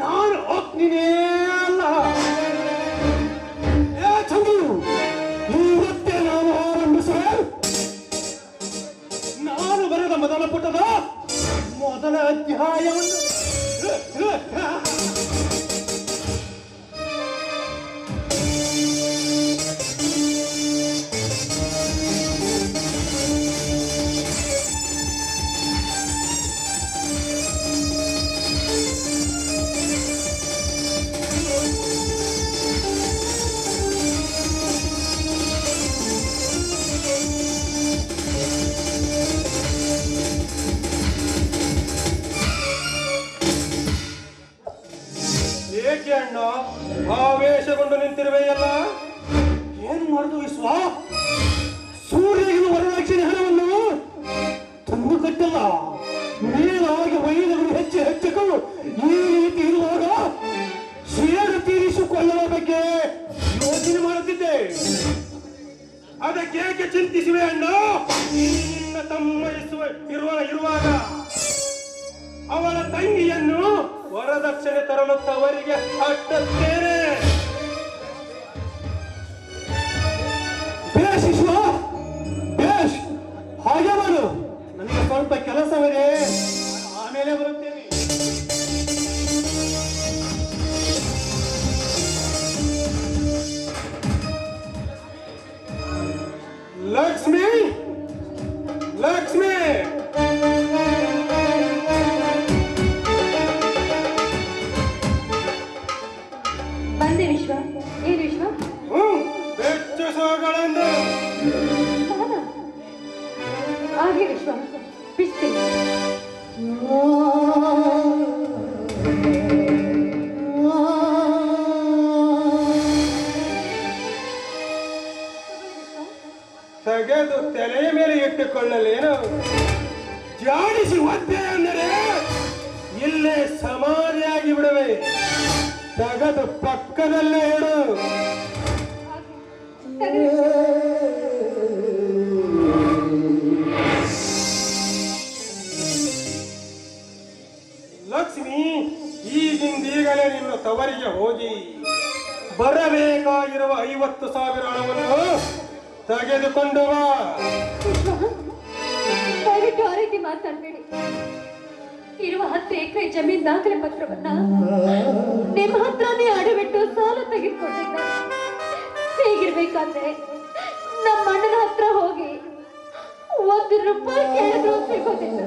ನಾನು ಅಗ್ನಿನೇ ಅಲ್ಲ. ಚಂದ್ರು, ಇವತ್ತೇ ನಾನು ಆರಂಭಿಸುವೆ. ನಾನು ಬರೆದ ಮೊದಲ ಪುಟದ ಮೊದಲ ಅಧ್ಯಾಯವನ್ನು ಏಕೆ ಅಣ್ಣ ಆವೇಶಗೊಂಡು ನಿಂತಿರುವೆಯಲ್ಲ? ಏನು ಮಾಡುದು ವಿಶ್ವ? ಸೂರ್ಯನ ವರದಕ್ಷಿಣೆ ಹಣವನ್ನು ತಂದು ಕಟ್ಟಲ್ಲ, ಮೇಲಾಗಿ ವೈದ್ಯಗಳು ಹೆಚ್ಚು ಹೆಚ್ಚು ವರದಕ್ಷಿಣೆ ತರಲು ತವರಿಗೆ ಅಟ್ಟತ್ತೇನೆ. ಬೇಷ್ ವಿಶ್ವ, ಬೇಷ್. ಹಾಗೆ ಮಾಡು. ನನಗೆ ಸ್ವಲ್ಪ ಕೆಲಸವಿದೆ, ಆಮೇಲೆ ಬರುತ್ತೇನೆ. ಲಕ್ಷ್ಮಿ, ಲಕ್ಷ್ಮಿ, ಬಂದೆ ವಿಶ್ವ. ಏನು ವಿಶ್ವ? ಬೆಚ್ಚಸೋಗಳನ್ನು ನಾನಾ? ಹಾಗೆ ವಿಶ್ವ, ಬಿಡ್ತೀನಿ. ತೆಗೆದು ತಲೆಯ ಮೇಲೆ ಇಟ್ಟುಕೊಳ್ಳಲೇನು? ಜಾಡಿಸಿ ಒದ್ದೆ ಅಂದರೆ ಇಲ್ಲೇ ಸಮಾಧಿಯಾಗಿ ಬಿಡುವೆ. ತೆಗೆದು ಪಕ್ಕದಲ್ಲೇ ಇಡು. ಲಕ್ಷ್ಮಿ, ಈಗಿಂದೀಗಲೇ ನಿನ್ನ ತವರಿಗೆ ಹೋಗಿ ಬರಬೇಕಾಗಿರುವ 50,000 ಹಣವನ್ನು ತೆಗೆದುಕೊಂಡು ಬಾ. ದಯವಿಟ್ಟು ಆ ರೀತಿ ಮಾತಾಡಬೇಡಿ. ಇರುವ 10 ಎಕರೆ ಜಮೀನ್ ದಾಖಲೆ ಪತ್ರವನ್ನ ನಿಮ್ಮ ಹತ್ರನೇ ಅಡವಿಟ್ಟು ಸಾಲ ತೆಗೆದುಕೊಂಡಿದ್ದ. ಹೀಗಿರ್ಬೇಕಾದ್ರೆ ನಮ್ಮ ಅಣ್ಣನ ಹತ್ರ ಹೋಗಿ 1 ರೂಪಾಯಿ ಕೇಳಿದ್ರು ಸಿಗೋದಿಲ್ಲ.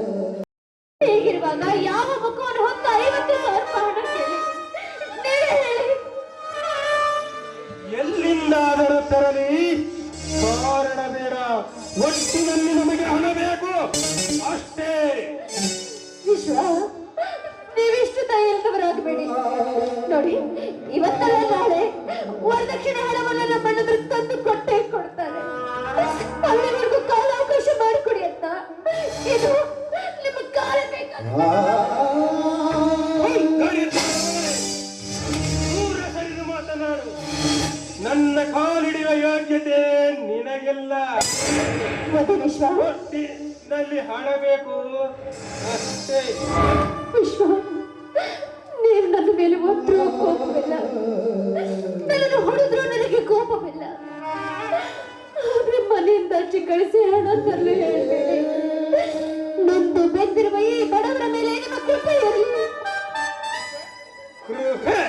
ಹೀಗಿರುವಾಗ ಯಾವ ಮುಖವನ್ನು ಹೊತ್ತು 50,000 ಹಣ ಕೇಳಿ? ನೀವೇ ಹೇಳಿ. ಎಲ್ಲಿಂದಾದರೂ ತರಲಿ, ಕಾರಣ ಬೇಡ. ಒಟ್ಟಿನಲ್ಲಿ ನಮಗೆ ಹಣ ಬೇಕು ಅಷ್ಟೇ. ವಿಶ್ವ, ನೀವಿಷ್ಟು ದಯೆಲ್ಲದವರಾಗಬೇಡಿ. ನೋಡಿ, ಇವತ್ತಲ್ಲ ನಾಳೆ ವರದಕ್ಷಿಣೆ ಹಣವನ್ನು ನಮ್ಮನ್ನು ತಂದು ಕೊಟ್ಟೇ ಕೊಡ್ತಾರೆ. ಅಲ್ಲಿವರೆಗೂ ಕಾಲಾವಕಾಶ ಮಾಡಿಕೊಡಿ ಅಂತ ಇದು ನಿಮ್ಮ ಕಾಲ ಬೇಕಾದ್ರೆ. ದೂರ ಸರಿದು ಮಾತನಾಡು. ನನ್ನ ಕಾಲಿಡುವ ಯೋಗ್ಯತೆ ನಿನಗೆಲ್ಲ. ಮತ್ತೆ ವಿಶ್ವ, ಒಟ್ಟಿನಲ್ಲಿ ಹಣ ಬೇಕು ಅಷ್ಟೇ. ವಿಶ್ವ, ನೀವು ನನ್ನ ಮೇಲೆ ಒತ್ತರೂ ಕೋಪವಿಲ್ಲ, ನನ್ನನ್ನು ಹೊಡೆದ್ರೂ ನನಗೆ ಕೋಪವಿಲ್ಲ. ಆದ್ರೆ ಮನೆಯಿಂದ ಆಚೆ ಕಳಿಸಿ ಹಣ ತರಲು ಹೇಳಬೇಡಿ. ನೊಂದು ಬೆಂದಿರುವ ಈ ಬಡವರ ಮೇಲೆ ನಿಮ್ಮ ಕೃಪೆ ಇರಲಿ. ಕೃಪೆ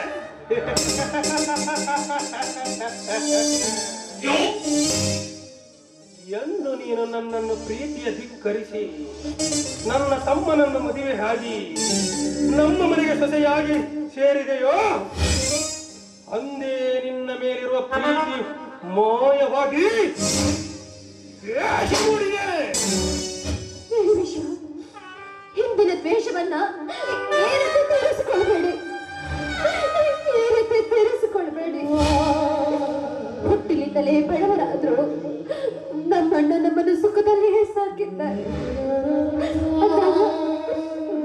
ಎಂದು ನೀನು ನನ್ನನ್ನು ಪ್ರೀತಿಯ ಧಿಕ್ಕರಿಸಿ ನನ್ನ ತಮ್ಮನನ್ನು ಮದುವೆ ಆಗಿ ನಮ್ಮ ಮನೆಗೆ ಸೊಸೆಯಾಗಿ ಸೇರಿದೆಯೋ, ಅಂದೇ ನಿನ್ನ ಮೇಲಿರುವ ಪ್ರೀತಿ ಮಾಯವಾಗಿ ದ್ವೇಷ ಮೂಡಿದೆ. ವಿಶ್ವ, ಹಿಂದಿನ ದ್ವೇಷವನ್ನ ಏನಂತ ತೀರಿಸಿಕೊಳ್ಬೇಡಿ. ಹುಟ್ಟಿನಿಂದಲೇ ಬಡವರಾದ್ರು ನಮ್ಮಣ್ಣ ನಮ್ಮನ್ನು ಸುಖದಲ್ಲಿ ಸಾಕಿದ್ದಾರೆ.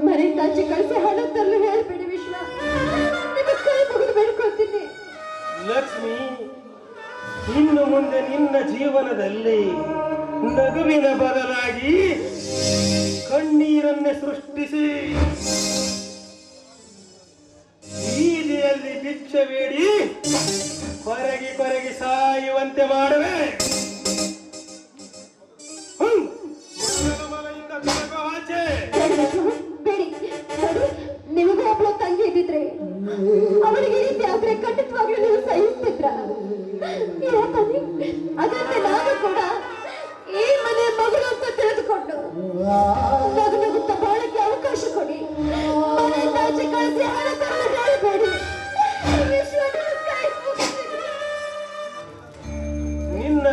ಮನೆಯಿಂದಾಚೆ ಕಳಿಸಿ ಹಣ ತರಲು ಹೇಳ್ಬೇಡಿ ವಿಶ್ವ. ನಿಮ್ಮ ಕೈ ಮುಗಿದು ಬೇಡ್ಕೊಳ್ತೀನಿ. ಲಕ್ಷ್ಮಿ, ಇನ್ನು ಮುಂದೆ ನಿನ್ನ ಜೀವನದಲ್ಲಿ ನಗುವಿನ ಬದಲಾಗಿ ಕಣ್ಣೀರನ್ನೇ ಸೃಷ್ಟಿಸಿ ಬೀದಿಯಲ್ಲಿ ಭಿಕ್ಷೆ ಬೇಡಿ ಕೊರಗಿ ಕೊರಗಿ ಸಾಯುವಂತೆ ಮಾಡುವೆ. ಆಚೆ ಬೇಡಿ. ನಿಮಗೂ ಒಬ್ಬಳು ತಂಗಿ ಇದ್ದಿದ್ರೆ ಅವಳಿಗೆ ಈ ರೀತಿ ಆದ್ರೆ ಖಂಡಿತವಾಗ್ಲೂ ನೀವು ಸಹಿಸ್ತಿದ್ರ? ಅದರಂತೆ ನಾನು ಕೂಡ ಈ ಮನೆ ಮಗಳು ಅಂತ ತಿಳಿದುಕೊಂಡು ನಗು ನಗುತ್ತಾ ಬಾಳಕ್ಕೆ ಅವಕಾಶ ಕೊಡಿ. ಮನೆಯಿಂದ ಆಚೆ ಕಳಿಸಿ ಹಣ ತರಲು ಹೇಳಬೇಡಿ. ನಿನ್ನ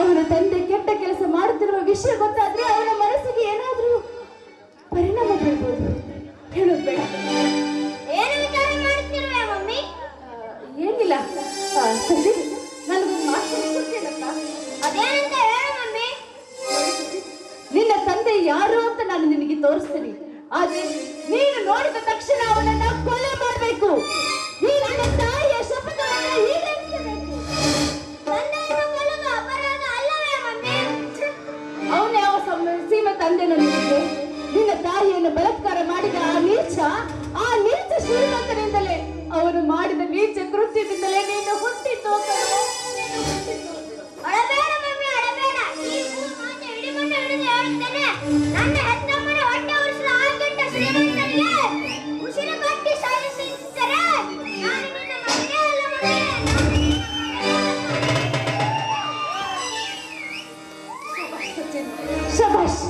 ಅವನ ತಂದೆ ಕೆಟ್ಟ ಕೆಲಸ ಮಾಡುತ್ತಿರುವ ವಿಷಯ ಗೊತ್ತಾದ್ರೆ ಅವನ ಮನಸ್ಸಿಗೆ ಏನಾದ್ರೂ ಪರಿಣಾಮ ಬೀಳ್ಬೋದು. ಹೇಳೋದು ಬೇಡ. ಏನು ವಿಚಾರ ಮಾಡುತ್ತಿರುವೆ ಮಮ್ಮಿ? ಏನಿಲ್ಲ ಸಂಜೆ ನನಗೊಂದು ಮಾತು ಕೊಡ್ತೀನಕ್ಕ. ಅದೇನಂತ ಹೇಳು ಮಮ್ಮಿ. ನಿನ್ನ ತಂದೆ ಯಾರು ಅಂತ ನಾನು ನಿನಗೆ ತೋರಿಸ್ತೀನಿ. ಆದ್ರೆ ನೀನು ನೋಡಿದ ತಕ್ಷಣ ಅವನನ್ನ ಕೊಲೆ ಮಾಡಬೇಕು. ನೀನು ನನ್ನ ತಾಯಿಯ ಶಪಥವನ್ನ ಈಡೇರಿಸಬೇಕು. ತಂದೆಯನ್ನು ಕೊಲ್ಲುವುದು ಅಪರಾಧ ಅಲ್ಲವೇ ಮಮ್ಮಿ? ಅವನ ಯಾವ ಸೀಮೆ ತಂದೆನ ನಿನಗೆ? ನಿನ್ನ ತಾಯಿಯನ್ನು ಬಲಾತ್ಕಾರ ಮಾಡಿದ ಆ ನೀಚ ಶ್ರೀಮಂತನಿಂದಲೇ, ಅವನು ಮಾಡಿದ ನೀಚ ಕೃತ್ಯದಿಂದಲೇ ನೀನು ಹುಟ್ಟಿದ್ದು. ಅಳಬೇಡ ಮಮ್ಮಿ, ಅಳಬೇಡ. ಈ ಮೂರು ಮಾತು ಹಿಡಿಮುಂಡು ಹಿಡಿದು ಹೇಳುತ್ತೇನೆ. ನನ್ನ ಹೆತ್ತಮ್ಮನ ಹೊಟ್ಟೆ ಉರಿಸಿದ ಆ ಕೆಟ್ಟ ಶ್ರೀಮಂತನಿಗೆ ಉಸಿರು ಕಟ್ಟಿ ಸಾಯಿಸಿದ್ದರೆ ನಾನು ನಿನ್ನ ಮಗನೇ ಅಲ್ಲ ಮಮ್ಮಿ. ಶಬಾಷ್.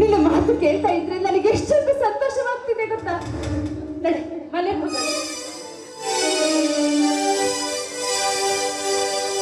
ನಿನ್ನ ಮಾತು ಕೇಳ್ತಾ ಇದ್ರೆ ನನಗೆ ಎಷ್ಟೊಂದು ಸಂತೋಷವಾಗ್ತಿದೆ ಗೊತ್ತಾ? ನಡೆ ಮನೆಗೆ ಹೋಗೋಣ.